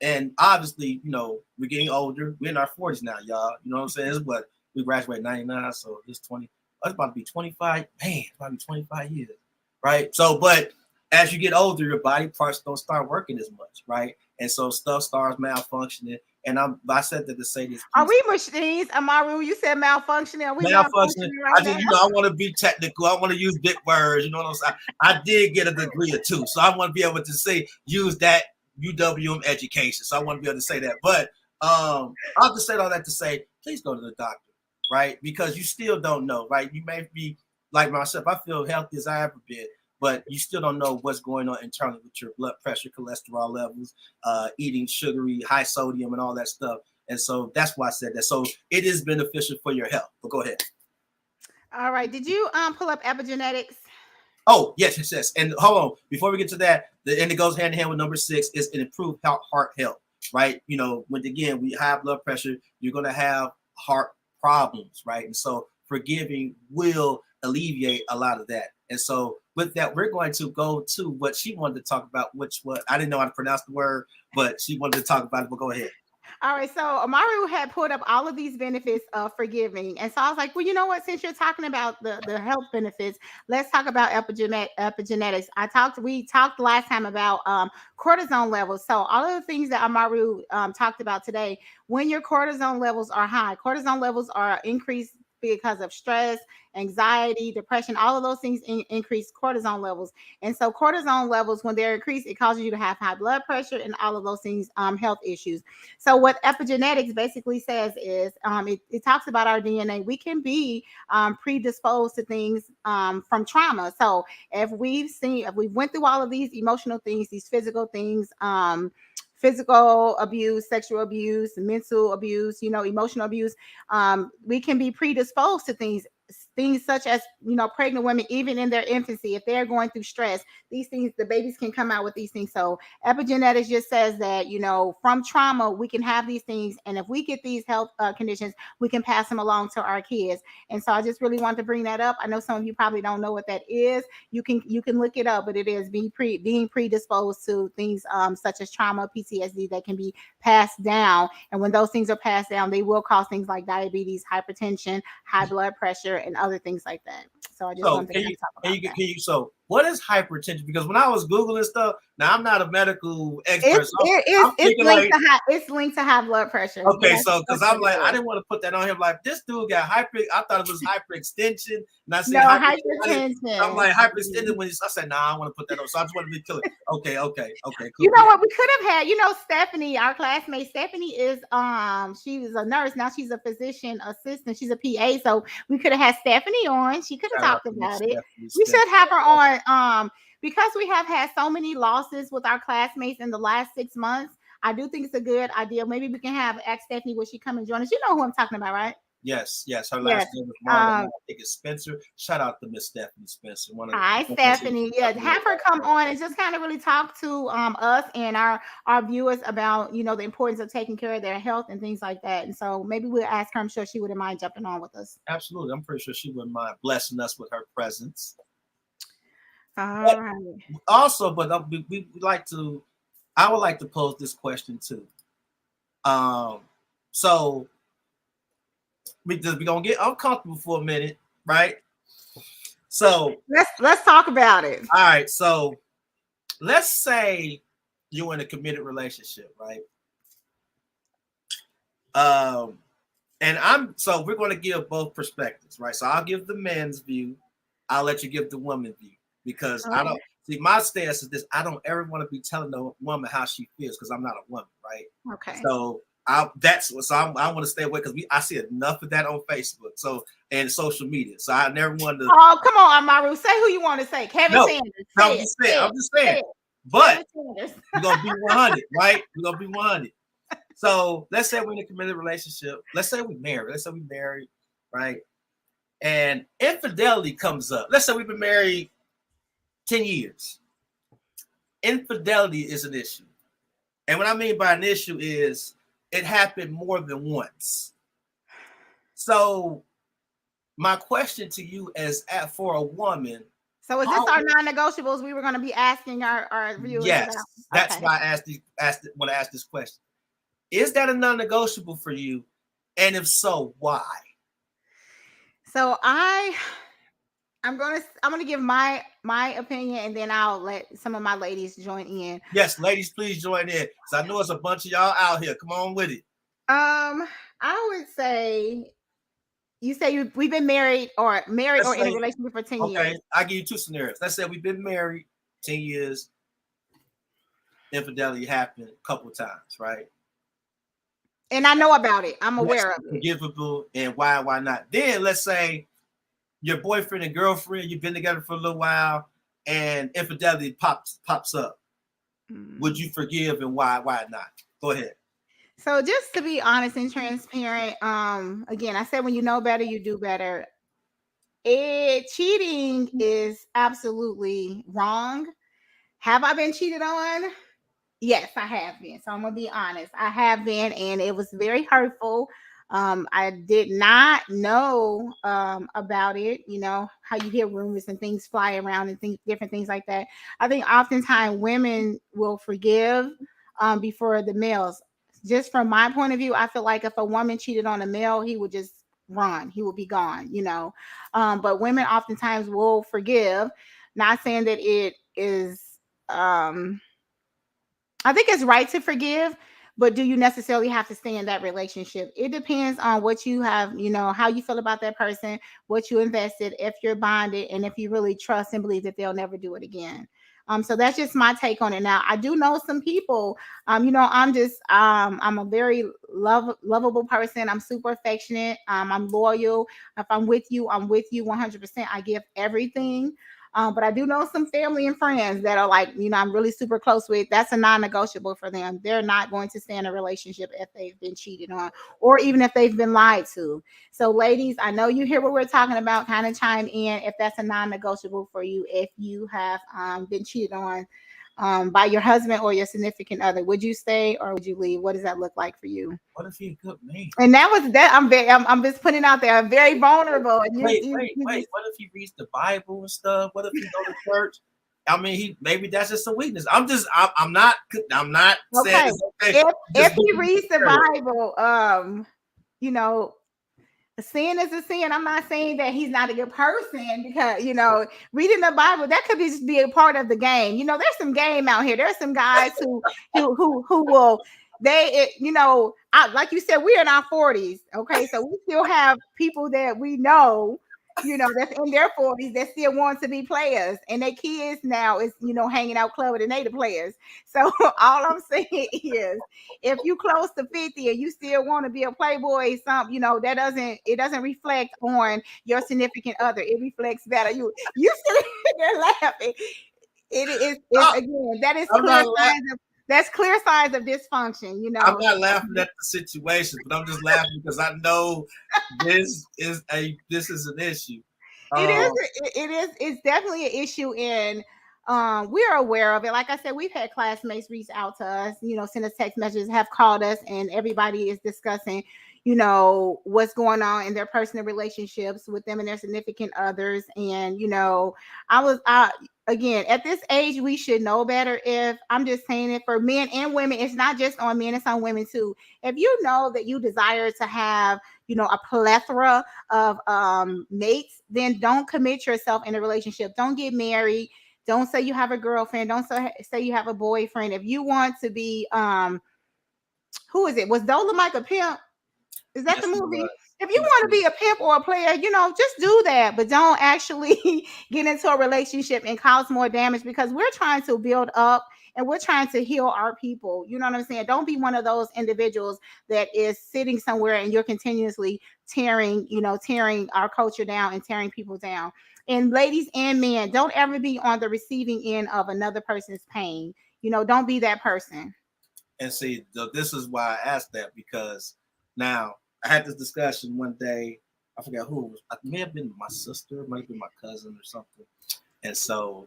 And obviously, we're getting older. We're in our 40s now, y'all. You know what I'm saying? It's what, we graduated 99, so this 20, that's about to be 25. Man, it's about to be 25 years, right? So, but as you get older, your body parts don't start working as much, right? And so stuff starts malfunctioning. And I said that to say this. Are we machines, Amaru? You said malfunctioning. Are we malfunctioning? Right I just, I want to be technical. I want to use big words. You know what I'm saying? I did get a degree or two, so I want to be able to use that UWM education. So I want to be able to say that. But I'll just say all that to say, please go to the doctor, right? Because you still don't know, right? You may be like myself. I feel healthy as I ever been, but you still don't know what's going on internally with your blood pressure, cholesterol levels, eating sugary, high sodium, and all that stuff. And so that's why I said that. So it is beneficial for your health. But go ahead. All right. Did you pull up epigenetics? Oh, yes. And hold on. Before we get to that, and it goes hand in hand with number 6, is an improved heart health, right? You know, when again, we have blood pressure, you're going to have heart problems, right? And so forgiving will alleviate a lot of that. And so with that, we're going to go to what she wanted to talk about, which was, I didn't know how to pronounce the word, but she wanted to talk about it. But go ahead. All right, so Amaru had put up all of these benefits of forgiving. And so I was like, well, you know what? Since you're talking about the health benefits, let's talk about epigenetics. We talked last time about cortisone levels. So all of the things that Amaru talked about today, when your cortisone levels are high, cortisone levels are increased because of stress, anxiety, depression, all of those things increase cortisone levels. And so cortisone levels, when they're increased, it causes you to have high blood pressure and all of those things, health issues. So what epigenetics basically says is it talks about our DNA. We can be predisposed to things from trauma. So if we went through all of these emotional things, these physical things, physical abuse, sexual abuse, mental abuse, emotional abuse, we can be predisposed to things such as, pregnant women, even in their infancy, if they're going through stress, these things, the babies can come out with these things. So epigenetics just says that, from trauma, we can have these things. And if we get these health conditions, we can pass them along to our kids. And so I just really want to bring that up. I know some of you probably don't know what that is. You can look it up, but it is being predisposed to things such as trauma, PTSD, that can be passed down. And when those things are passed down, they will cause things like diabetes, hypertension, high blood pressure, and other things like that. So I just wanted to talk about that. So what is hypertension? Because when I was Googling stuff, now I'm not a medical expert. It's linked to high blood pressure. Okay, so because I'm like, I didn't want to put that on him. Like, this dude got hyper. I thought it was hyperextension. And I said hypertension. I'm like hyperextended when I said, nah, I want to put that on. So I just want to be clear. Okay, cool. You know what? We could have had, Stephanie, our classmate. Stephanie is she was a nurse. Now she's a physician assistant. She's a PA. So we could have had Stephanie on. She could have talked about it. We should have her on. Because we have had so many losses with our classmates in the last 6 months, I do think it's a good idea. Maybe we can ask Stephanie, will she come and join us? You know who I'm talking about, right? Yes. Her last name is Marla. I think it's Spencer. Shout out to Miss Stephanie Spencer. Hi, Stephanie. Yeah, have her come on and just kind of really talk to us and our viewers about, the importance of taking care of their health and things like that. And so maybe we'll ask her. I'm sure she wouldn't mind jumping on with us. Absolutely. I'm pretty sure she wouldn't mind blessing us with her presence. All right. Also, but I would like to pose this question too. So we're gonna get uncomfortable for a minute, right? So let's talk about it. All right. So let's say you're in a committed relationship, right? And so we're going to give both perspectives, right? So I'll give the men's view. I'll let you give the woman's view. Because I don't see, my stance is this: I don't ever want to be telling a woman how she feels because I'm not a woman, right? Okay. So I want to stay away because I see enough of that on Facebook, and social media. So I never wanted to. Oh, come on, Amaru, say who you want to say. Kevin Sanders. I'm just saying. But we're gonna be 100, right? We're gonna be 100. So let's say we're in a committed relationship. Let's say we married, right? And infidelity comes up. Let's say we've been married 10 years. Infidelity is an issue. And what I mean by an issue is it happened more than once. So my question to you is for a woman. So is this our non-negotiables we were going to be asking our viewers yes, about? That's why I want to ask this question. Is that a non-negotiable for you? And if so, why? So I'm gonna give my opinion, and then I'll let some of my ladies join in. Yes, ladies, please join in, because I know it's a bunch of y'all out here. Come on with it. I would say you say we've been married or in a relationship for 10 years. Okay, I'll give you two scenarios. Let's say we've been married 10 years. Infidelity happened a couple of times, right? And I know about it. I'm aware of it. Forgivable, and why not? Then let's say your boyfriend and girlfriend, you've been together for a little while, and infidelity pops up. Would you forgive, and why not? Go ahead. So just to be honest and transparent, again, I said when you know better, you do better. Cheating is absolutely wrong. Have I been cheated on? Yes, I have been. So I'm gonna be honest. I have been, and it was very hurtful. I did not know about it. You know how you hear rumors and things fly around and different things like that. I think oftentimes women will forgive before the males. Just from my point of view, I feel like if a woman cheated on a male, he would just run. He would be gone. But women oftentimes will forgive. Not saying that it is. I think it's right to forgive, but do you necessarily have to stay in that relationship? It depends on what you have, how you feel about that person, what you invested, if you're bonded, and if you really trust and believe that they'll never do it again. So that's just my take on it. Now, I do know some people, I'm a very lovable person. I'm super affectionate. I'm loyal. If I'm with you 100%. I give everything. But I do know some family and friends that are like, I'm really super close with. That's a non-negotiable for them. They're not going to stay in a relationship if they've been cheated on, or even if they've been lied to. So, ladies, I know you hear what we're talking about. Kind of chime in if that's a non-negotiable for you. If you have been cheated on by your husband or your significant other, would you stay or would you leave? What does that look like for you? What if he a good man? And that was that. I'm just putting out there. I'm very vulnerable. And wait. What if he reads the Bible and stuff? What if he go to church? I mean, maybe that's just a weakness. I'm not okay. saying it's okay. If he reads the Bible, a sin is a sin. I'm not saying that he's not a good person, because reading the Bible, that could just be a part of the game. There's some game out here. There's some guys who will like you said, we're in our 40s. Okay, so we still have people that we know, that's in their 40s that still want to be players, and their kids now is hanging out clubbing and they the players. So all I'm saying is, if you close to 50 and you still want to be a playboy, it doesn't reflect on your significant other. It reflects better. You still there laughing. Again, that is clear signs of. That's clear signs of dysfunction. I'm not laughing at the situation, but I'm just laughing because I know this is an issue. It's definitely an issue, and we are aware of it. Like I said, we've had classmates reach out to us, send us text messages, have called us, and everybody is discussing what's going on in their personal relationships with them and their significant others. And again, at this age, we should know better. If I'm just saying it for men and women, it's not just on men, it's on women too. If you know that you desire to have a plethora of mates, then don't commit yourself in a relationship. Don't get married. Don't say you have a girlfriend. Don't say you have a boyfriend. If you want to be who is it? Was Dolomite a pimp? Is that the movie? If you want to be a pimp or a player, just do that. But don't actually get into a relationship and cause more damage, because we're trying to build up and we're trying to heal our people. You know what I'm saying? Don't be one of those individuals that is sitting somewhere and you're continuously tearing our culture down and tearing people down. And ladies and men, don't ever be on the receiving end of another person's pain. Don't be that person. And see, this is why I asked that, because now I had this discussion one day. I forgot who it was. It may have been my sister, it might have been my cousin or something. And so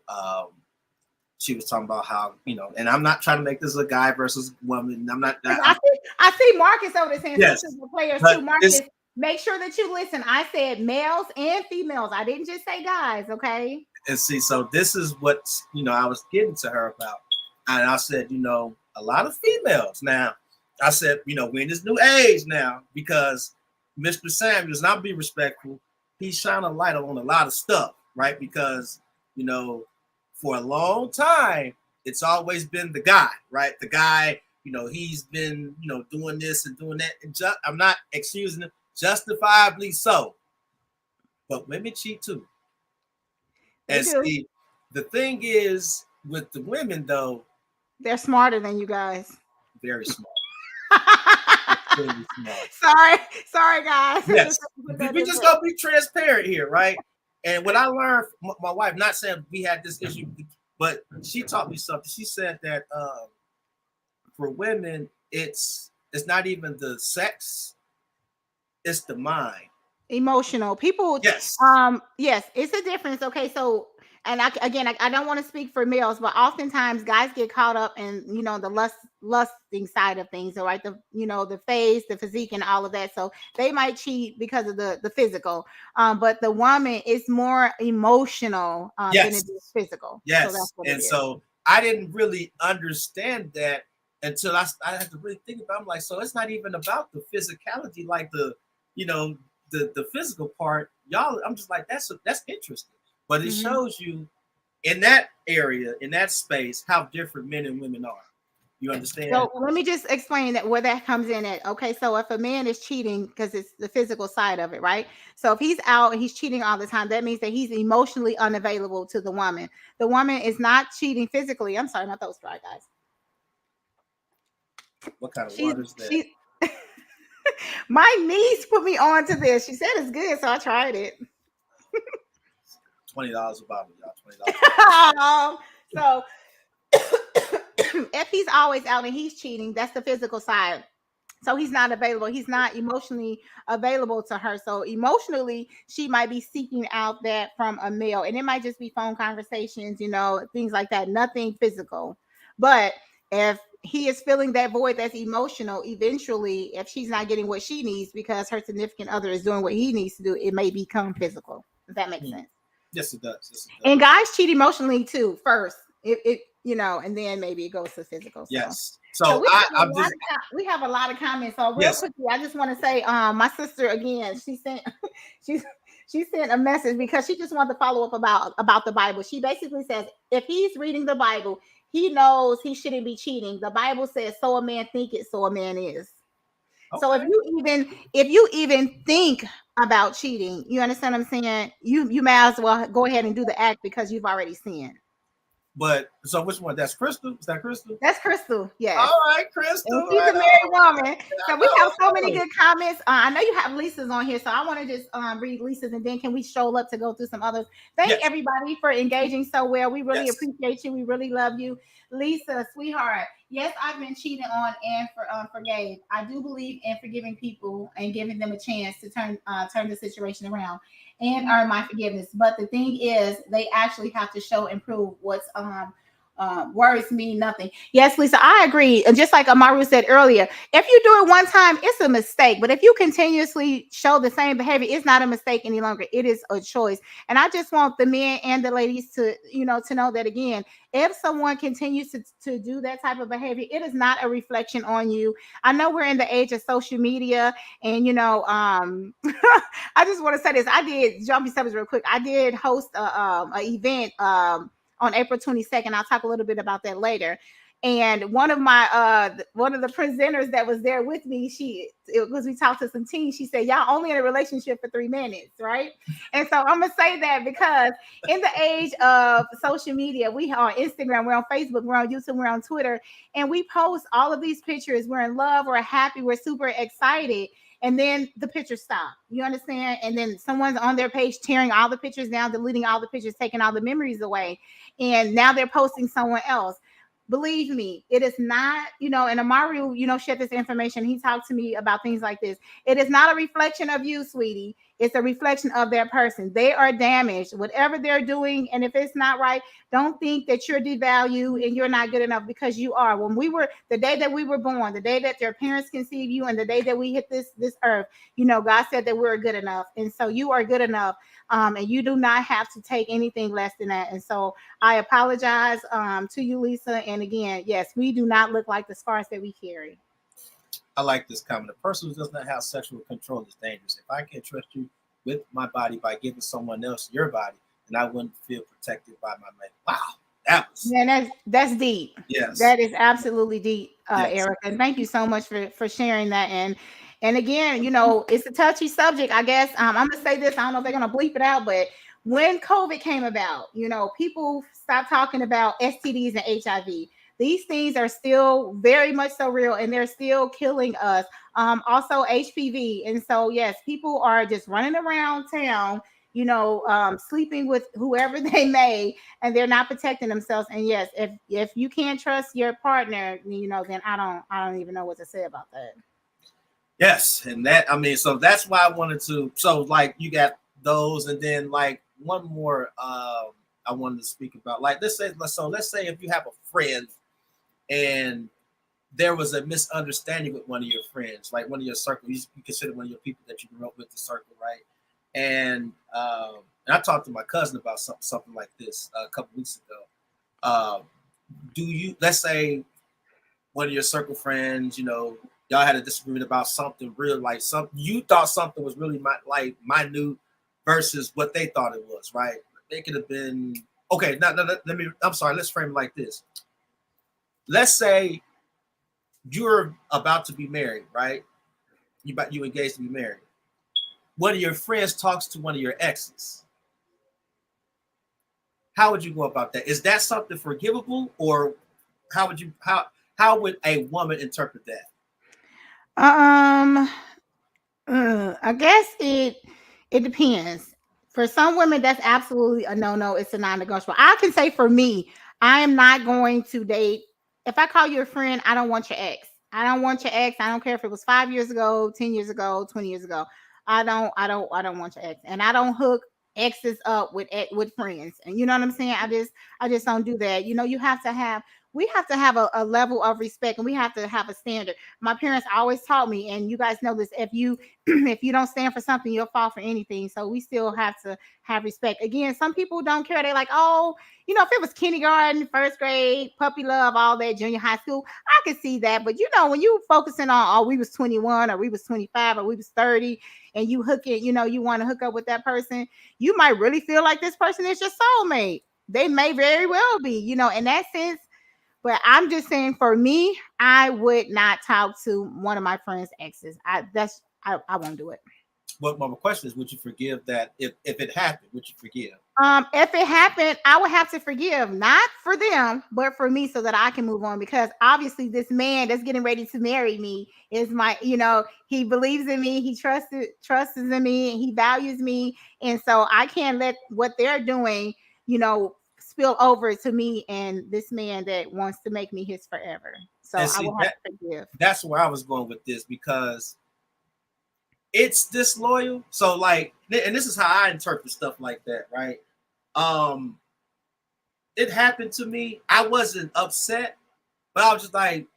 she was talking about how, and I'm not trying to make this a guy versus woman. I'm not. I see Marcus over there saying the players too. Marcus, make sure that you listen. I said males and females. I didn't just say guys, okay? And see, so this is what, I was getting to her about. And I said, a lot of females now. I said, we're in this new age now, because Mr. Samuels, and I'll be respectful, he shine a light on a lot of stuff, right? Because for a long time, it's always been the guy, right? The guy, he's been, doing this and doing that. And I'm not excusing him, justifiably so. But women cheat too. They And do. see, the thing is with the women though, they're smarter than you guys. very smart. Sorry, guys. Yes, we just gonna be transparent here, right? And what I learned, my wife, not saying we had this issue, but she taught me something. She said that for women, it's not even the sex, it's the mind. Emotional people. Yes. Yes, it's a difference. Okay, so and I don't want to speak for males, but oftentimes guys get caught up in the lusting side of things, all right, the face, the physique, and all of that. So they might cheat because of the physical, but the woman is more emotional than it is physical. Yes. So that's what and so I didn't really understand that until I had to really think about it. I'm like, so it's not even about the physicality, like the physical part, y'all. I'm just like, that's interesting. But it shows you in that area, in that space, how different men and women are. You understand? So let me just explain that where that comes in at. Okay, so if a man is cheating because it's the physical side of it, right? So if he's out and he's cheating all the time, that means that he's emotionally unavailable to the woman. The woman is not cheating physically. I'm sorry, my throat's dry, guys. What kind of water is that? My niece put me on to this. She said it's good, so I tried it. $20 a bottle, y'all. $20. So if he's always out and he's cheating, that's the physical side. So he's not available. He's not emotionally available to her. So emotionally, she might be seeking out that from a male. And it might just be phone conversations, things like that. Nothing physical. But if he is filling that void that's emotional, eventually, if she's not getting what she needs because her significant other is doing what he needs to do, it may become physical. Does that make sense? Yes, it does. And guys cheat emotionally too, first. And then maybe it goes to physical. Yes. So we have a lot of comments. So real quickly, I just want to say, my sister again, she sent a message because she just wanted to follow up about the Bible. She basically says if he's reading the Bible, he knows he shouldn't be cheating. The Bible says, "So a man thinketh, so a man is." Okay. So if you even think about cheating, you understand what I'm saying? You may as well go ahead and do the act because you've already sinned. But so which one? That's Crystal? Is that Crystal? That's Crystal. Yes. All right, Crystal. And she's a married woman. So we have so many good comments. I know you have Lisa's on here, so I want to just read Lisa's, and then can we stroll up to go through some others? Thank everybody for engaging so well. We really appreciate you. We really love you, Lisa, sweetheart. Yes, I've been cheated on and forgave. I do believe in forgiving people and giving them a chance to turn the situation around and earn my forgiveness. But the thing is, they actually have to show and prove what's words mean nothing. Yes, Lisa, I agree. And just like Amaru said earlier, if you do it one time, it's a mistake. But if you continuously show the same behavior, it's not a mistake any longer. It is a choice. And I just want the men and the ladies to know that again, if someone continues to do that type of behavior, it is not a reflection on you. I know we're in the age of social media, and I just want to say this. I did jumping subjects real quick. I did host a event on April 22nd. I'll talk a little bit about that later. And one of the presenters that was there with me, because we talked to some teens, she said, y'all only in a relationship for 3 minutes, right? And so I'm gonna say that because in the age of social media, we are on Instagram, we're on Facebook, we're on YouTube, we're on Twitter, and we post all of these pictures. We're in love, we're happy, we're super excited. And then the pictures stop. You understand? And then someone's on their page tearing all the pictures down, deleting all the pictures, taking all the memories away. And now they're posting someone else. Believe me, it is not, and Amaru, shared this information. He talked to me about things like this. It is not a reflection of you, sweetie. It's a reflection of their person. They are damaged, whatever they're doing. And if it's not right, don't think that you're devalued and you're not good enough, because you are. The day that we were born, the day that your parents conceived you, and the day that we hit this earth, God said that we're good enough. And so you are good enough. And you do not have to take anything less than that. And so I apologize to you, Lisa. And again, yes, we do not look like the scars that we carry. I like this comment. A person who does not have sexual control is dangerous. If I can't trust you, with my body by giving someone else your body, and I wouldn't feel protected by my mate. Wow, that was Yeah, that's deep. yes, That is absolutely deep, yes, Erica. And thank you so much for sharing that. And again, you know, it's a touchy subject, I guess. I'm gonna say this. I don't know if they're gonna bleep it out, but when COVID came about, you know, people stopped talking about STDs and HIV. These things are still very much so real, and they're still killing us. Also HPV, and so yes, people are just running around town, you know, sleeping with whoever they may, and they're not protecting themselves. And yes, if you can't trust your partner, you know, then I don't even know what to say about that. yes, and that I mean, so that's why I wanted to. So like you got those, and then like one more I wanted to speak about. Like let's say if you have a friend and there was a misunderstanding with one of your friends, like one of your circle, you consider one of your people that you grew up with the circle, right? And I talked to my cousin about something like this a couple weeks ago. Um, do you, let's say one of your circle friends, you know, y'all had a disagreement about something real, like something you thought something was really like minute versus what they thought it was, right? They could have been okay. Now, let me. I'm sorry. Let's frame it like this. Let's say you're about to be married, right? You engaged to be married. One of your friends talks to one of your exes. How would you go about that? Is that something forgivable, or how would a woman interpret that? Um, I guess it depends. For some women, that's absolutely a no. It's a non-negotiable. I can say for me, I am not going to date. If I call you a friend, I don't want your ex. I don't want your ex. I don't care if it was 5 years ago, 10 years ago, 20 years ago. I don't want your ex, and I don't hook exes up with friends. And you know what I'm saying? I just don't do that. You know, we have to have a level of respect, and we have to have a standard. My parents always taught me, and you guys know this, if you if you don't stand for something, you'll fall for anything. So we still have to have respect. Again, some people don't care. They're like, oh, you know, if it was kindergarten, first grade, puppy love, all that, junior high school, I could see that. But you know, when you focusing on, oh, we was 21 or we was 25 or we was 30, and you hook it, you know, you want to hook up with that person, you might really feel like this person is your soulmate. They may very well be, you know, in that sense. But I'm just saying, for me, I would not talk to one of my friends' exes. I won't do it. What my question is, would you forgive that if it happened? Would you forgive? If it happened, I would have to forgive, not for them, but for me, so that I can move on. Because obviously, this man that's getting ready to marry me is my, you know, he believes in me, he trusts in me, and he values me, and so I can't let what they're doing, you know, spill over to me and this man that wants to make me his forever. So And I see will have to forgive. that's where I was going with this because it's disloyal. So like, and this is how I interpret stuff like that, right? Um, it happened to me. I wasn't upset, but I was just like,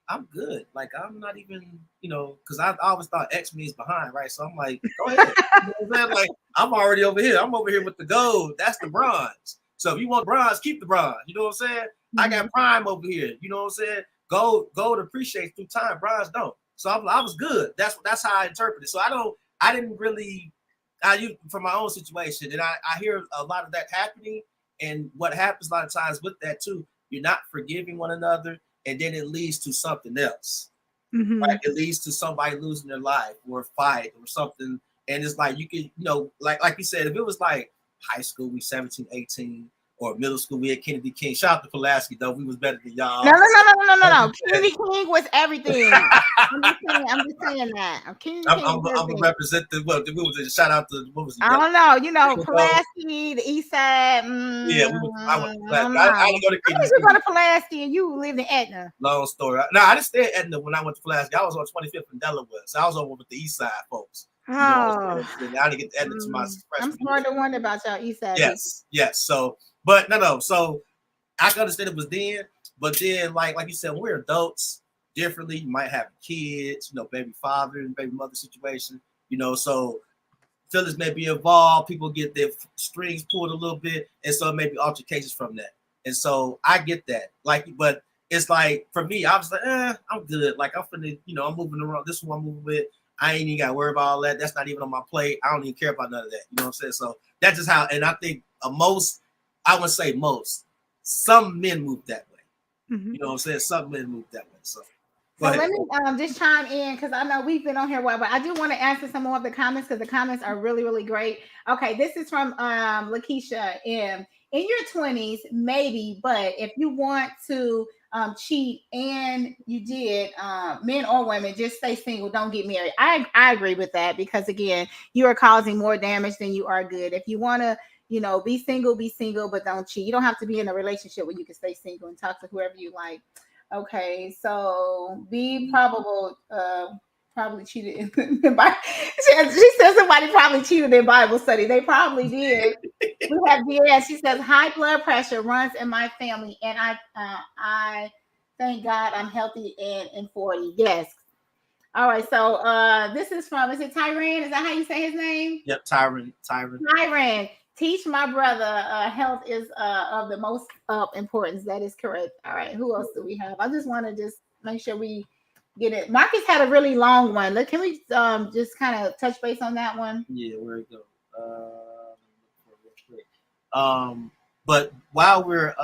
I'm good. Like I'm not even, you know, because I always thought X means behind, right? So I'm like, go ahead. You know what I'm saying? Like I'm already over here. I'm over here with the gold. That's the bronze. So if you want bronze, keep the bronze. You know what I'm saying? Mm-hmm. I got prime over here. You know what I'm saying? Gold appreciates through time. Bronze don't. So I was good. That's how I interpret it. So I didn't really. I use from my own situation, and I hear a lot of that happening. And what happens a lot of times with that too, you're not forgiving one another, and then it leads to something else. Mm-hmm. Right? It leads to somebody losing their life or a fight or something. And it's like you can, you know, like you said, if it was like high school, we 17, 18, or middle school, we had Kennedy King. Shout out to Pulaski, though. We was better than y'all. No. Kennedy King was everything. I'm just saying that. I'm gonna represent the what was it? Shout out to what was it? I don't know. You know, Pulaski, the East Side. Yeah, I went to Pulaski. I didn't go to Kennedy. You go to Pulaski and you lived in Etna. Long story. No, I didn't stay at Etna when I went to Pulaski. I was on 25th in Delaware, so I was over with the East Side folks. Oh, you know, I didn't get to Etna to my freshman. I'm starting to wonder about y'all East Side. Yes. So, but no. So I can understand it was then, but then like you said, when we're adults differently. You might have kids, you know, baby father and baby mother situation, you know, so feelings may be involved. People get their strings pulled a little bit, and so maybe altercations from that. And so I get that, like, but it's like for me, I was like, I'm good. Like I'm finna, you know, I'm moving around. This one I'm moving with. I ain't even got to worry about all that. That's not even on my plate. I don't even care about none of that. You know what I'm saying? So that's just how, and I think most, I would say most, some men move that way. Mhm. You know what I'm saying? Some men move that way. So So let me just chime in because I know we've been on here a while, but I do want to answer some more of the comments because the comments are really, really great. Okay, this is from Lakeisha M. In your 20s, maybe, but if you want to cheat and you did, men or women, just stay single, don't get married. I agree with that because again, you are causing more damage than you are good. If you want to, be single, but don't cheat. You don't have to be in a relationship where you can stay single and talk to whoever you like. Okay, so be probable probably cheated in the Bible. She said somebody probably cheated in Bible study. They probably did. We have Diaz. She says high blood pressure runs in my family, and I thank God I'm healthy and in 40. Yes. All right. So this is from, is it Tyran? Is that how you say his name? Yep, Tyran. Tyran. Teach my brother health is of the most importance. That is correct. All right. Who else do we have? I just want to just make sure we get it. Marcus had a really long one. Look, can we just kind of touch base on that one? Yeah, where it go? But while we're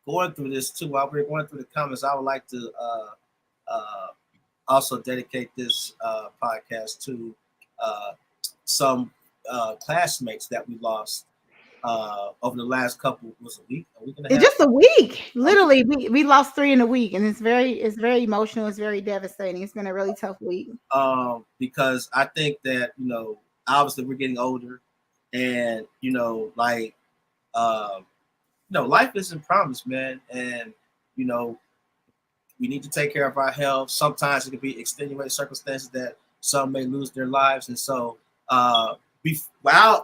going through this too, while we're going through the comments, I would like to also dedicate this podcast to some classmates that we lost over the last couple, was a week and a half. Just a week. Literally, we lost 3 in a week, and it's very emotional. It's very devastating. It's been a really tough week. Because I think that obviously we're getting older, and life isn't promised, man, and we need to take care of our health. Sometimes it can be extenuating circumstances that some may lose their lives, and so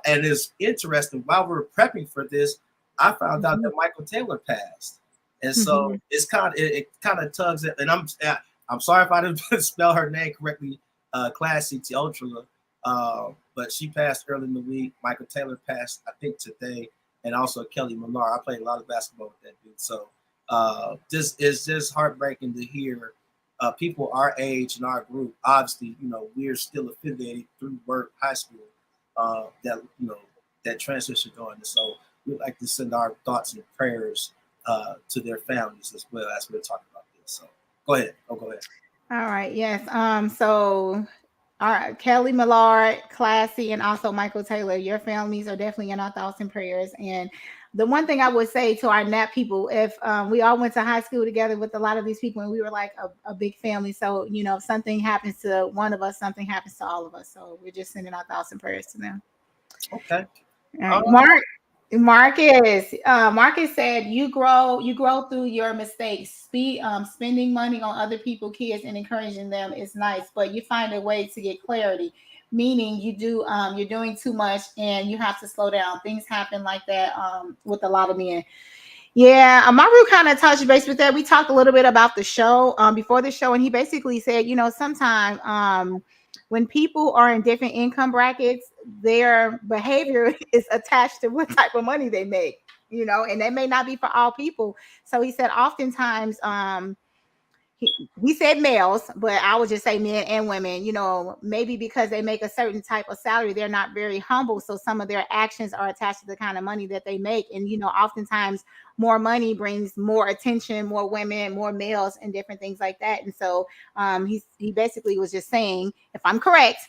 and it's interesting, while we were prepping for this, I found out that Michael Taylor passed, and so it's it kind of tugs at, and I'm sorry if I didn't spell her name correctly, Classy Teotrula, but she passed early in the week. Michael Taylor passed, I think, today, and also Kelly Millar. I played a lot of basketball with that dude, so this is just heartbreaking to hear. People our age and our group, obviously, we're still affiliated through work, high school, that transitioned on. And so we'd like to send our thoughts and prayers to their families as well as we're talking about this. So go ahead. Go ahead. All right. Yes. So all right, Kelly Millard, Classy, and also Michael Taylor, your families are definitely in our thoughts and prayers. And the one thing I would say to our NAP people, if we all went to high school together with a lot of these people, and we were like a big family. So, if something happens to one of us, something happens to all of us. So we're just sending our thoughts and prayers to them. Okay. All right. Marcus said you grow through your mistakes. Spending money on other people's kids and encouraging them is nice, but you find a way to get clarity, meaning you're doing too much and you have to slow down. Things happen like that with a lot of men. Yeah, Maru kind of touched base with that. We talked a little bit about the show before the show, and he basically said, sometimes when people are in different income brackets, their behavior is attached to what type of money they make, and that may not be for all people. So he said oftentimes he said males, but I would just say men and women, maybe because they make a certain type of salary, they're not very humble. So some of their actions are attached to the kind of money that they make. And, oftentimes more money brings more attention, more women, more males, and different things like that. And so he basically was just saying, if I'm correct,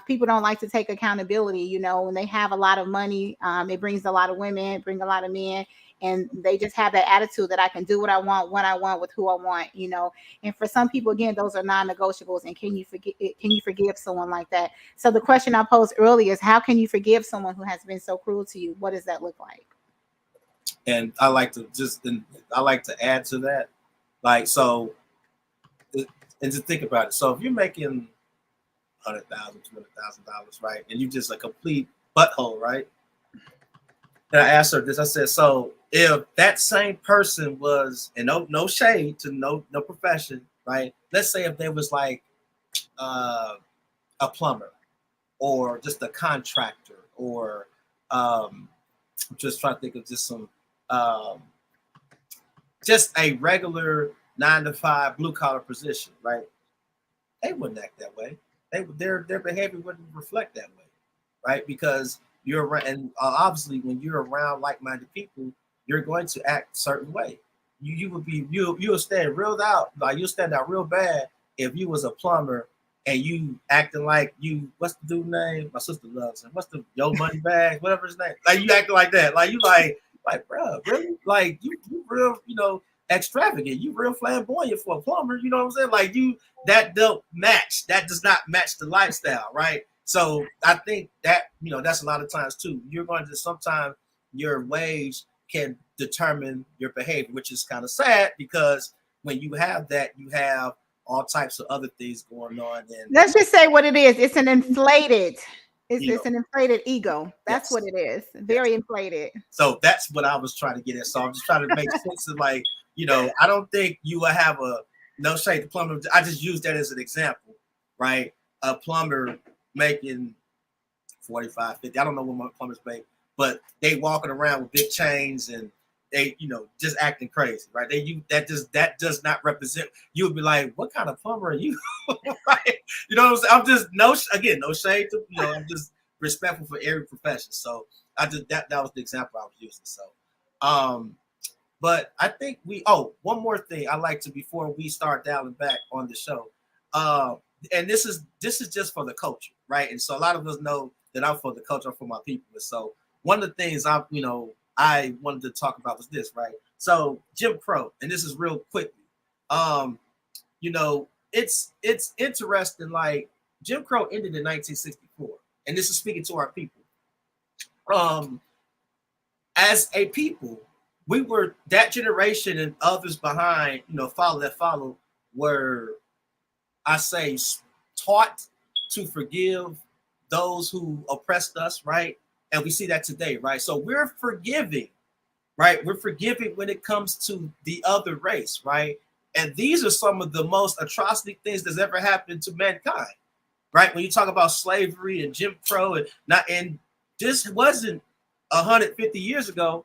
people don't like to take accountability. When they have a lot of money, it brings a lot of women, bring a lot of men. And they just have that attitude that I can do what I want, when I want, with who I want, And for some people, again, those are non-negotiables. And can you forgive someone like that? So the question I posed earlier is, how can you forgive someone who has been so cruel to you? What does that look like? And I like to add to that, and to think about it. So if you're making $100,000, $200,000, right, and you just a complete butthole, right? And I asked her this. I said, so if that same person was, and no shade to no profession, right? Let's say if there was like a plumber, or just a contractor, or I'm just trying to think of just some just a regular 9-to-5 blue collar position, right? They wouldn't act that way. their behavior wouldn't reflect that way, right? Because you're around, and obviously when you're around like-minded people, you're going to act a certain way. You would be you'll stand real out, like you'll stand out real bad if you was a plumber and you acting like you, what's the dude name? My sister loves him. What's the Yo Money Bag, whatever his name? Like you acting like that, like you like bro, really? Like you real, extravagant. You real flamboyant for a plumber. You know what I'm saying? Like that don't match. That does not match the lifestyle, right? So I think that that's a lot of times too. You're going to sometimes your wage can determine your behavior, which is kind of sad because when you have that, you have all types of other things going on. And let's just say what it is. It's an inflated. It's an inflated ego. That's what it is. Very inflated. So that's what I was trying to get at. So I'm just trying to make sense of like, I don't think you will have no shade to plumber. I just use that as an example, right? A plumber making 45, 50. I don't know what my plumbers make, but they walking around with big chains and they, just acting crazy, right? That does not represent. You would be like, what kind of plumber are you? Right? You know what I'm saying? I'm just no shade to, I'm just respectful for every profession. So I just that was the example I was using. So but I think one more thing I like to, before we start dialing back on the show. And this is just for the culture, right? And so a lot of us know that I'm for the culture, I'm for my people. And so one of the things I wanted to talk about was this, right? So Jim Crow, and this is real quickly. It's interesting. Like Jim Crow ended in 1964, and this is speaking to our people. As a people, we were that generation and others behind, follow were, I say, taught to forgive those who oppressed us, right? And we see that today, right? So we're forgiving, right? We're forgiving when it comes to the other race, right? And these are some of the most atrocity things that's ever happened to mankind, right? When you talk about slavery and Jim Crow and this wasn't 150 years ago.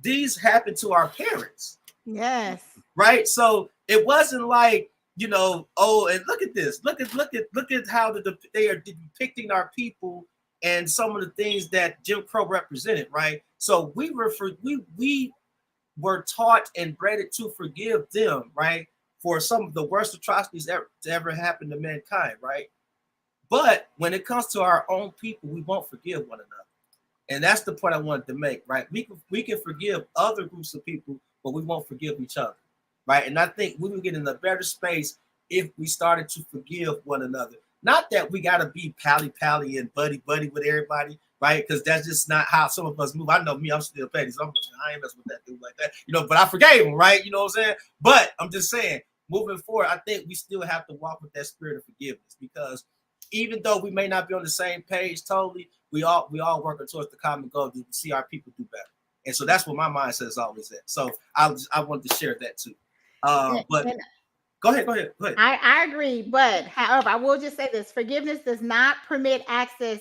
These happened to our parents. Yes. Right. So it wasn't like, and look at this. Look at how they are depicting our people and some of the things that Jim Crow represented. Right. So we were taught and bred to forgive them, right, for some of the worst atrocities to ever happen to mankind. Right. But when it comes to our own people, we won't forgive one another. And that's the point I wanted to make, right? We can forgive other groups of people, but we won't forgive each other, right? And I think we would get in a better space if we started to forgive one another. Not that we got to be pally and buddy with everybody, right? Because that's just not how some of us move. I know me, I'm still petty, so I ain't messing with that dude like that, but I forgave him, right? You know what I'm saying? But I'm just saying, moving forward, I think we still have to walk with that spirit of forgiveness, because even though we may not be on the same page totally, we all working towards the common goal to see our people do better. And so that's what my mindset is always at. So I wanted to share that too. But go ahead. I agree, but however, I will just say this: forgiveness does not permit access.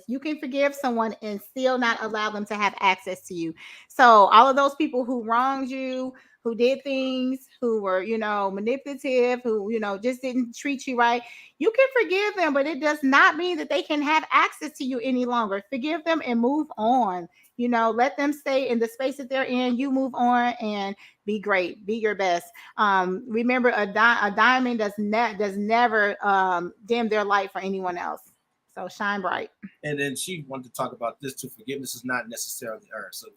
You can forgive someone and still not allow them to have access to you. So all of those people who wronged you, who did things, who were, manipulative, who, just didn't treat you right, you can forgive them, but it does not mean that they can have access to you any longer. Forgive them and move on. Let them stay in the space that they're in. You move on and be great. Be your best. Remember, a diamond does never dim their light for anyone else. So shine bright. And then she wanted to talk about this too. Forgiveness is not necessarily earned. So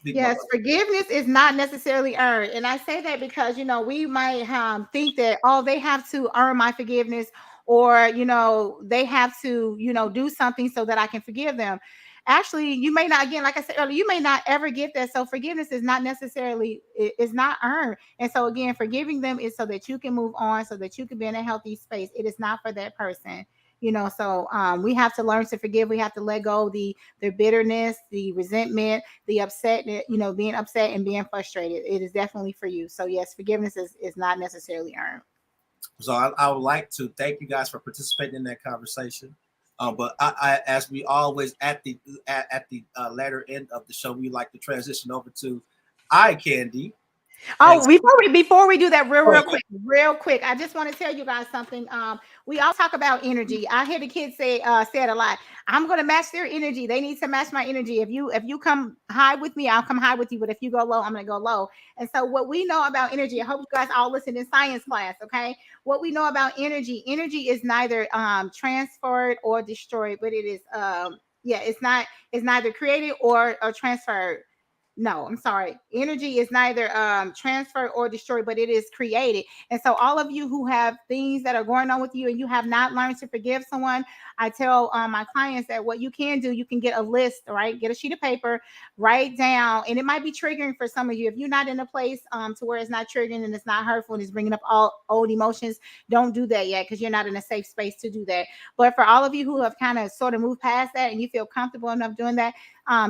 yes, forgiveness is not necessarily earned. And I say that because, we might think that, they have to earn my forgiveness, or, they have to, do something so that I can forgive them. Actually, you may not, again, like I said earlier, you may not ever get that. So forgiveness is not necessarily, it's not earned. And so again, forgiving them is so that you can move on, so that you can be in a healthy space. It is not for that person. So we have to learn to forgive. We have to let go the bitterness, the resentment, the upset, being upset and being frustrated. It is definitely for you. So yes, forgiveness is not necessarily earned. So I would like to thank you guys for participating in that conversation. But I, as we always at the latter end of the show, we like to transition over to eye candy. Oh, before we do that, real quick, I just want to tell you guys something. We all talk about energy. I hear the kids say it a lot. I'm gonna match their energy. They need to match my energy. If you come high with me, I'll come high with you. But if you go low, I'm gonna go low. And so what we know about energy, I hope you guys all listen in science class, okay? What we know about energy is neither transferred or destroyed, but it is it's neither created or transferred. No, I'm sorry. Energy is neither transferred or destroyed, but it is created. And so, all of you who have things that are going on with you and you have not learned to forgive someone, I tell my clients that what you can do, you can get a list, right? Get a sheet of paper, write down, and it might be triggering for some of you. If you're not in a place to where it's not triggering and it's not hurtful and it's bringing up all old emotions, don't do that yet because you're not in a safe space to do that. But for all of you who have kind of sort of moved past that and you feel comfortable enough doing that,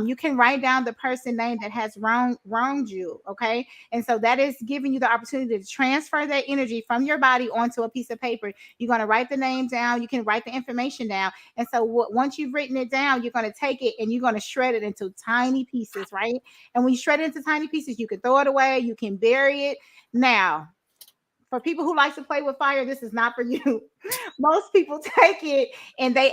you can write down the person name that has wronged you, okay? And so that is giving you the opportunity to transfer that energy from your body onto a piece of paper. You're going to write the name down. You can write the information down. And so once you've written it down, you're going to take it and you're going to shred it into tiny pieces, right? And when you shred it into tiny pieces, you can throw it away. You can bury it. Now, for people who like to play with fire, this is not for you. Most people take it and they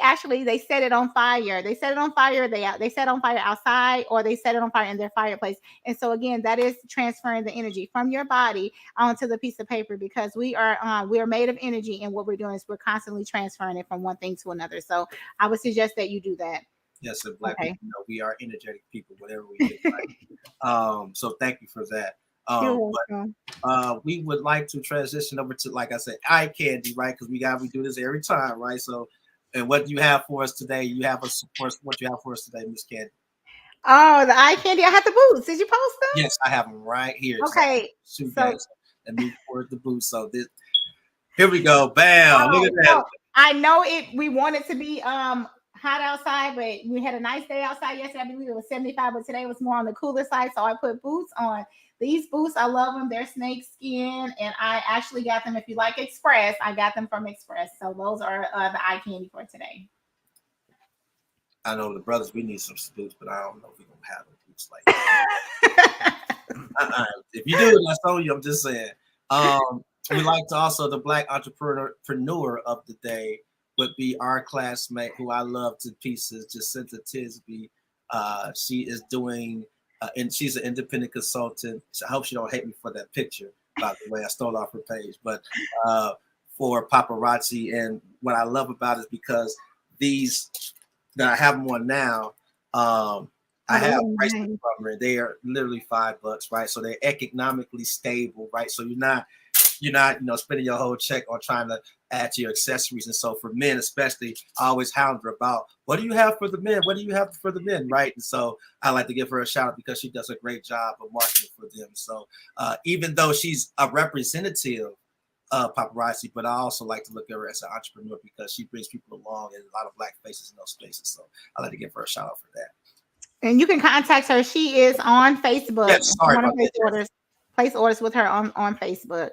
set it on fire. They set it on fire. They set it on fire outside, or they set it on fire in their fireplace. And so again, that is transferring the energy from your body onto the piece of paper, because we are made of energy, and what we're doing is we're constantly transferring it from one thing to another. So I would suggest that you do that. Yes, and Black people, we are energetic people, whatever we do. Right? So thank you for that. But we would like to transition over to, like I said, eye candy, right? Because we do this every time, right? So, and what do you have for us today? What you have for us today, Miss Candy? Oh, the eye candy. I have the boots. Did you post them? Yes, I have them right here. Okay. And me for the boots. So here we go. Bam! Look at that. So I know we wanted to be hot outside, but we had a nice day outside yesterday. I believe it was 75, but today was more on the cooler side. So I put boots on. These boots, I love them. They're snake skin, and I actually got them. If you like Express, I got them from Express. So those are the eye candy for today. I know the brothers, we need some boots, but I don't know if we're gonna have boots like that. If you do, that's on you. I'm just saying. We like to also, the Black entrepreneur of the day would be our classmate, who I love to pieces, Jacinta Tisby. She is doing. And she's an independent consultant. So I hope she don't hate me for that picture, by the way. I stole off her page, but for paparazzi. And what I love about it is because these that I have them on now, I have prices from her. They are literally $5, right? So they're economically stable, right? So you're not spending your whole check on trying to add to your accessories. And so for men especially, I always hound her about, what do you have for the men? What do you have for the men, right? And so I like to give her a shout out because she does a great job of marketing for them. So even though she's a representative of paparazzi, but I also like to look at her as an entrepreneur because she brings people along, and a lot of Black faces in those spaces. So I like to give her a shout out for that. And you can contact her. She is on Facebook. Yes, sorry, place orders with her on Facebook.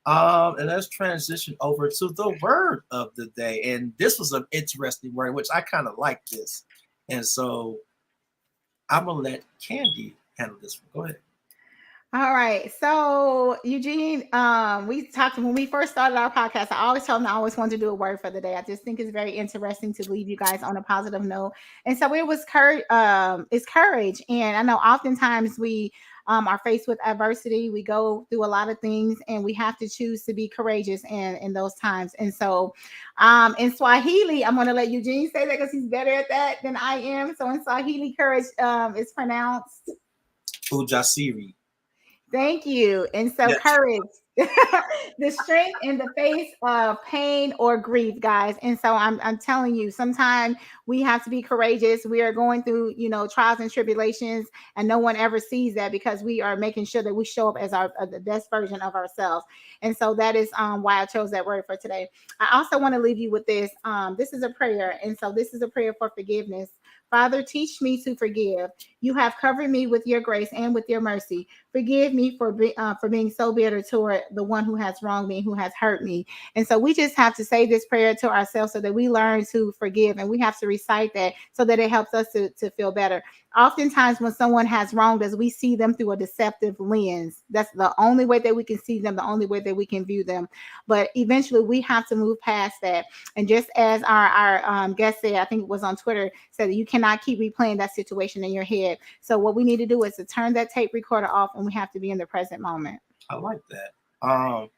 And let's transition over to the word of the day. And this was an interesting word, which I kind of like this. And so I'm going to let Candy handle this one. Go ahead. All right. So, Eugene, we talked when we first started our podcast. I always told them I always wanted to do a word for the day. I just think it's very interesting to leave you guys on a positive note. And so it was it's courage. And I know oftentimes we are faced with adversity. We go through a lot of things, and we have to choose to be courageous in those times. And so in Swahili, I'm going to let Eugene say that because he's better at that than I am. So in Swahili, courage is pronounced Ujasiri. Thank you. And so courage, the strength in the face of pain or grief, guys. And so I'm telling you, sometimes we have to be courageous. We are going through, trials and tribulations, and no one ever sees that because we are making sure that we show up as the best version of ourselves. And so that is why I chose that word for today. I also want to leave you with this. This is a prayer. And so this is a prayer for forgiveness. Father, teach me to forgive. You have covered me with your grace and with your mercy. Forgive me for being so bitter toward the one who has wronged me, who has hurt me. And so we just have to say this prayer to ourselves so that we learn to forgive. And we have to recite that so that it helps us to feel better. oftentimes when someone has wronged us, we see them through a deceptive lens. That's the only way that we can see them, the only way that we can view them. But eventually we have to move past that. And just as our guest said, I think it was on Twitter, said that you cannot keep replaying that situation in your head. So what we need to do is to turn that tape recorder off, and we have to be in the present moment. I like that.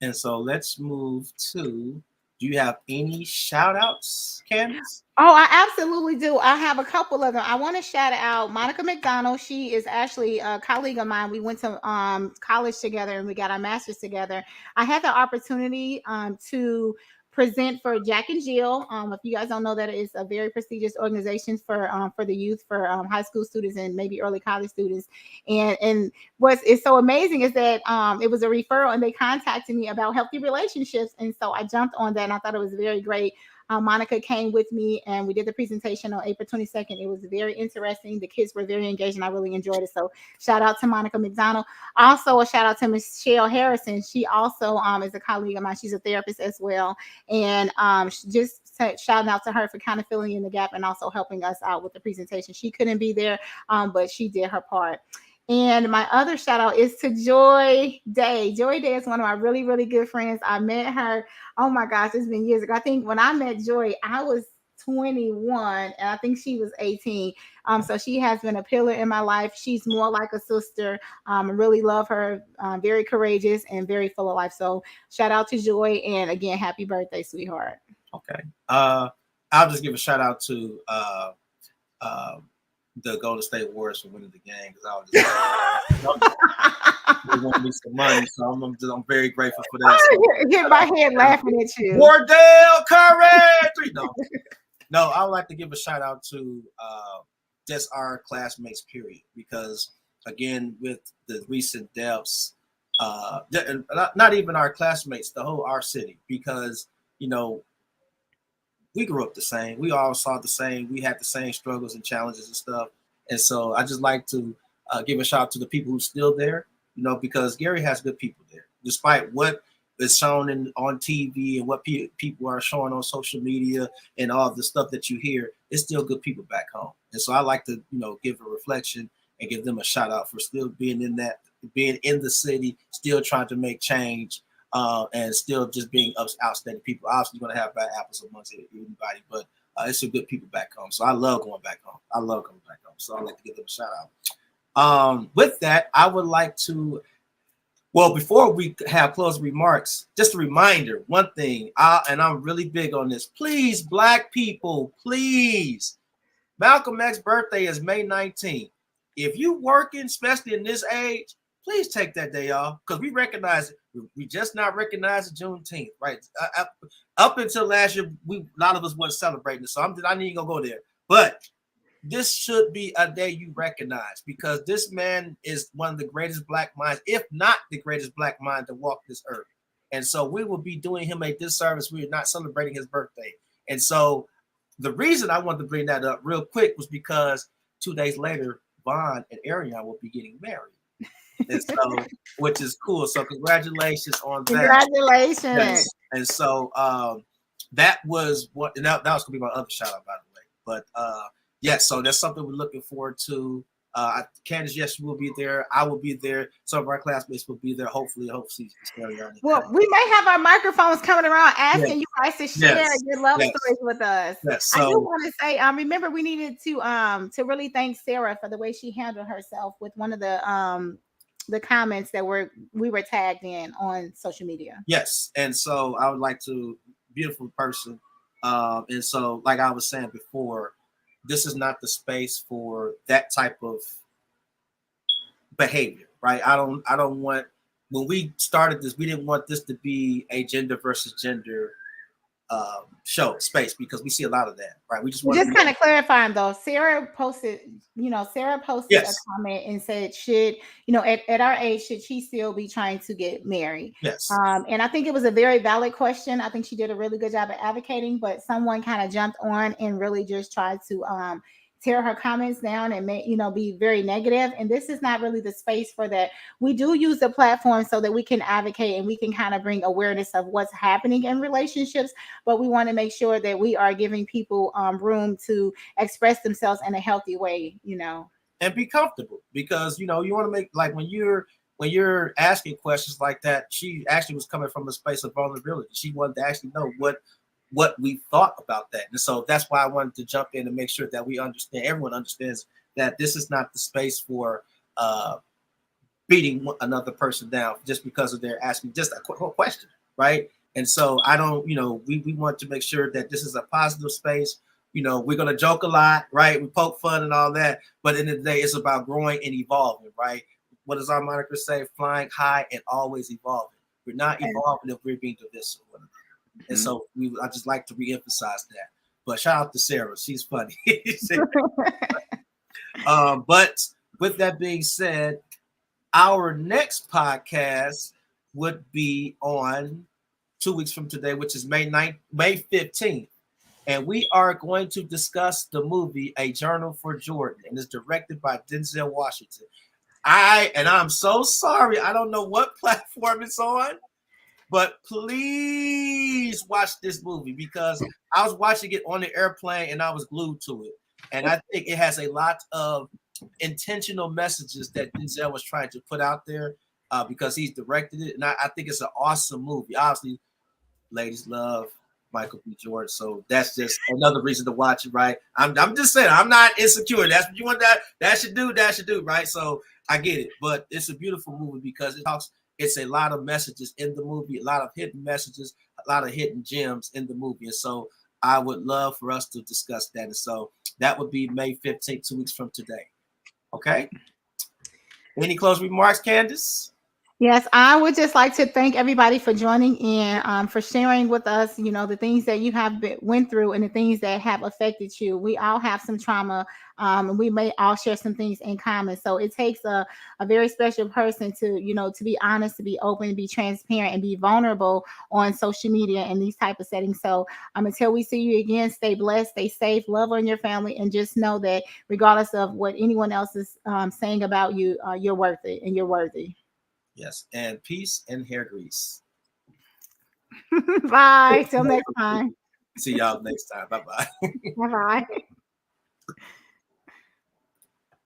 And so let's move to, do you have any shout outs, Candace? Oh, I absolutely do. I have a couple of them. I want to shout out Monica McDonald. She is actually a colleague of mine. We went to college together and we got our masters together. I had the opportunity to present for Jack and Jill. If you guys don't know, that is a very prestigious organization for the youth, for high school students and maybe early college students. And what is so amazing is that it was a referral, and they contacted me about healthy relationships, and so I jumped on that, and I thought it was very great. Monica came with me and we did the presentation on April 22nd. It was very interesting. The kids were very engaged and I really enjoyed it. So shout out to Monica McDonald. Also a shout out to Michelle Harrison. She also is a colleague of mine. She's a therapist as well. And just shouting out to her for kind of filling in the gap and also helping us out with the presentation. She couldn't be there, but she did her part. And my other shout out is to Joy Day. Joy Day is one of my really, really good friends. I met her. Oh my gosh, it's been years ago. I think when I met Joy, I was 21 and I think she was 18. So she has been a pillar in my life. She's more like a sister. I really love her. Very courageous and very full of life. So shout out to Joy. And again, happy birthday, sweetheart. Okay. I'll just give a shout out to the Golden State Warriors for winning the game, because I was just they want me some money, so I'm very grateful for that. So, hit my head laughing at you. Wardell Curry. No, I would like to give a shout out to just our classmates, period, because again, with the recent deaths, not even our classmates, the whole our city, because we grew up the same. We all saw the same. We had the same struggles and challenges and stuff. And so I just like to give a shout out to the people who's still there, because Gary has good people there. Despite what is shown on TV and what people are showing on social media and all the stuff that you hear, it's still good people back home. And so I like to, give a reflection and give them a shout out for still being in the city, still trying to make change. And still just being outstanding people. Obviously, you're going to have bad apples amongst everybody, but it's some good people back home. So I love going back home. So I'd like to give them a shout out. With that, I would like to, before we have closing remarks, just a reminder, one thing, and I'm really big on this. Please, Black people, please. Malcolm X's birthday is May 19th. If you working, especially in this age, please take that day off, because we recognize it. We just not recognizing Juneteenth, right? Up until last year, a lot of us weren't celebrating it, so I'm not even gonna go there. But this should be a day you recognize, because this man is one of the greatest Black minds, if not the greatest Black mind to walk this earth. And so we will be doing him a disservice. We are not celebrating his birthday. And so the reason I wanted to bring that up real quick was because 2 days later, Vaughn and Ariana will be getting married. And so, which is cool. So congratulations on that. Congratulations. Yes. And so that was what, and that was gonna be my other shout out, by the way. But so that's something we're looking forward to. Candace, yes, you will be there. I will be there. Some of our classmates will be there. Hopefully. Well, we may have our microphones coming around asking you guys to share your love stories with us. Yes. So, I do want to say, remember, we needed to really thank Sarah for the way she handled herself with one of the comments that we were tagged in on social media. Yes. And so I would like to, beautiful person. And so, like I was saying before, this is not the space for that type of behavior, right? I don't want, when we started this, we didn't want this to be a gender versus gender space, because we see a lot of that, right? We just kind of clarifying though. Sarah posted a comment and said, should, at our age, should she still be trying to get married? Yes. And I think it was a very valid question. I think she did a really good job of advocating, but someone kind of jumped on and really just tried to tear her comments down and may, be very negative. And this is not really the space for that. We do use the platform so that we can advocate and we can kind of bring awareness of what's happening in relationships, but we want to make sure that we are giving people room to express themselves in a healthy way, and be comfortable, because you want to make, like, when you're asking questions like that, she actually was coming from a space of vulnerability. She wanted to actually know what we thought about that. And so that's why I wanted to jump in and make sure that everyone understands that this is not the space for beating another person down just because of their asking just a question, right? And so I don't, we want to make sure that this is a positive space. We're going to joke a lot, right? We poke fun and all that, but in the day, it's about growing and evolving, right? What does our moniker say? Flying high and always evolving. We're not evolving if we're being divisive. And so I just like to reemphasize that. But shout out to Sarah. She's funny. But with that being said, our next podcast would be on 2 weeks from today, which is May 15th. And we are going to discuss the movie A Journal for Jordan, and it's directed by Denzel Washington. I'm so sorry. I don't know what platform it's on, but please watch this movie, because I was watching it on the airplane and I was glued to it. And I think it has a lot of intentional messages that Denzel was trying to put out there because he's directed it. And I think it's an awesome movie. Obviously, ladies love Michael B. Jordan, so that's just another reason to watch it, right? I'm just saying, I'm not insecure. That's what you want. That should do, right? So I get it, but it's a beautiful movie because it's a lot of messages in the movie, a lot of hidden messages, a lot of hidden gems in the movie. And so I would love for us to discuss that. And so that would be May 15th, 2 weeks from today. Okay. Any closing remarks, Candace? Yes, I would just like to thank everybody for joining in, for sharing with us, the things that you have went through and the things that have affected you. We all have some trauma, and we may all share some things in common. So it takes a very special person to, to be honest, to be open, be transparent, and be vulnerable on social media and these type of settings. So until we see you again, stay blessed, stay safe, love on your family, and just know that regardless of what anyone else is saying about you, you're worth it and you're worthy. Yes, and peace and hair grease. Bye. Till next time. See y'all next time. Bye-bye. Bye-bye.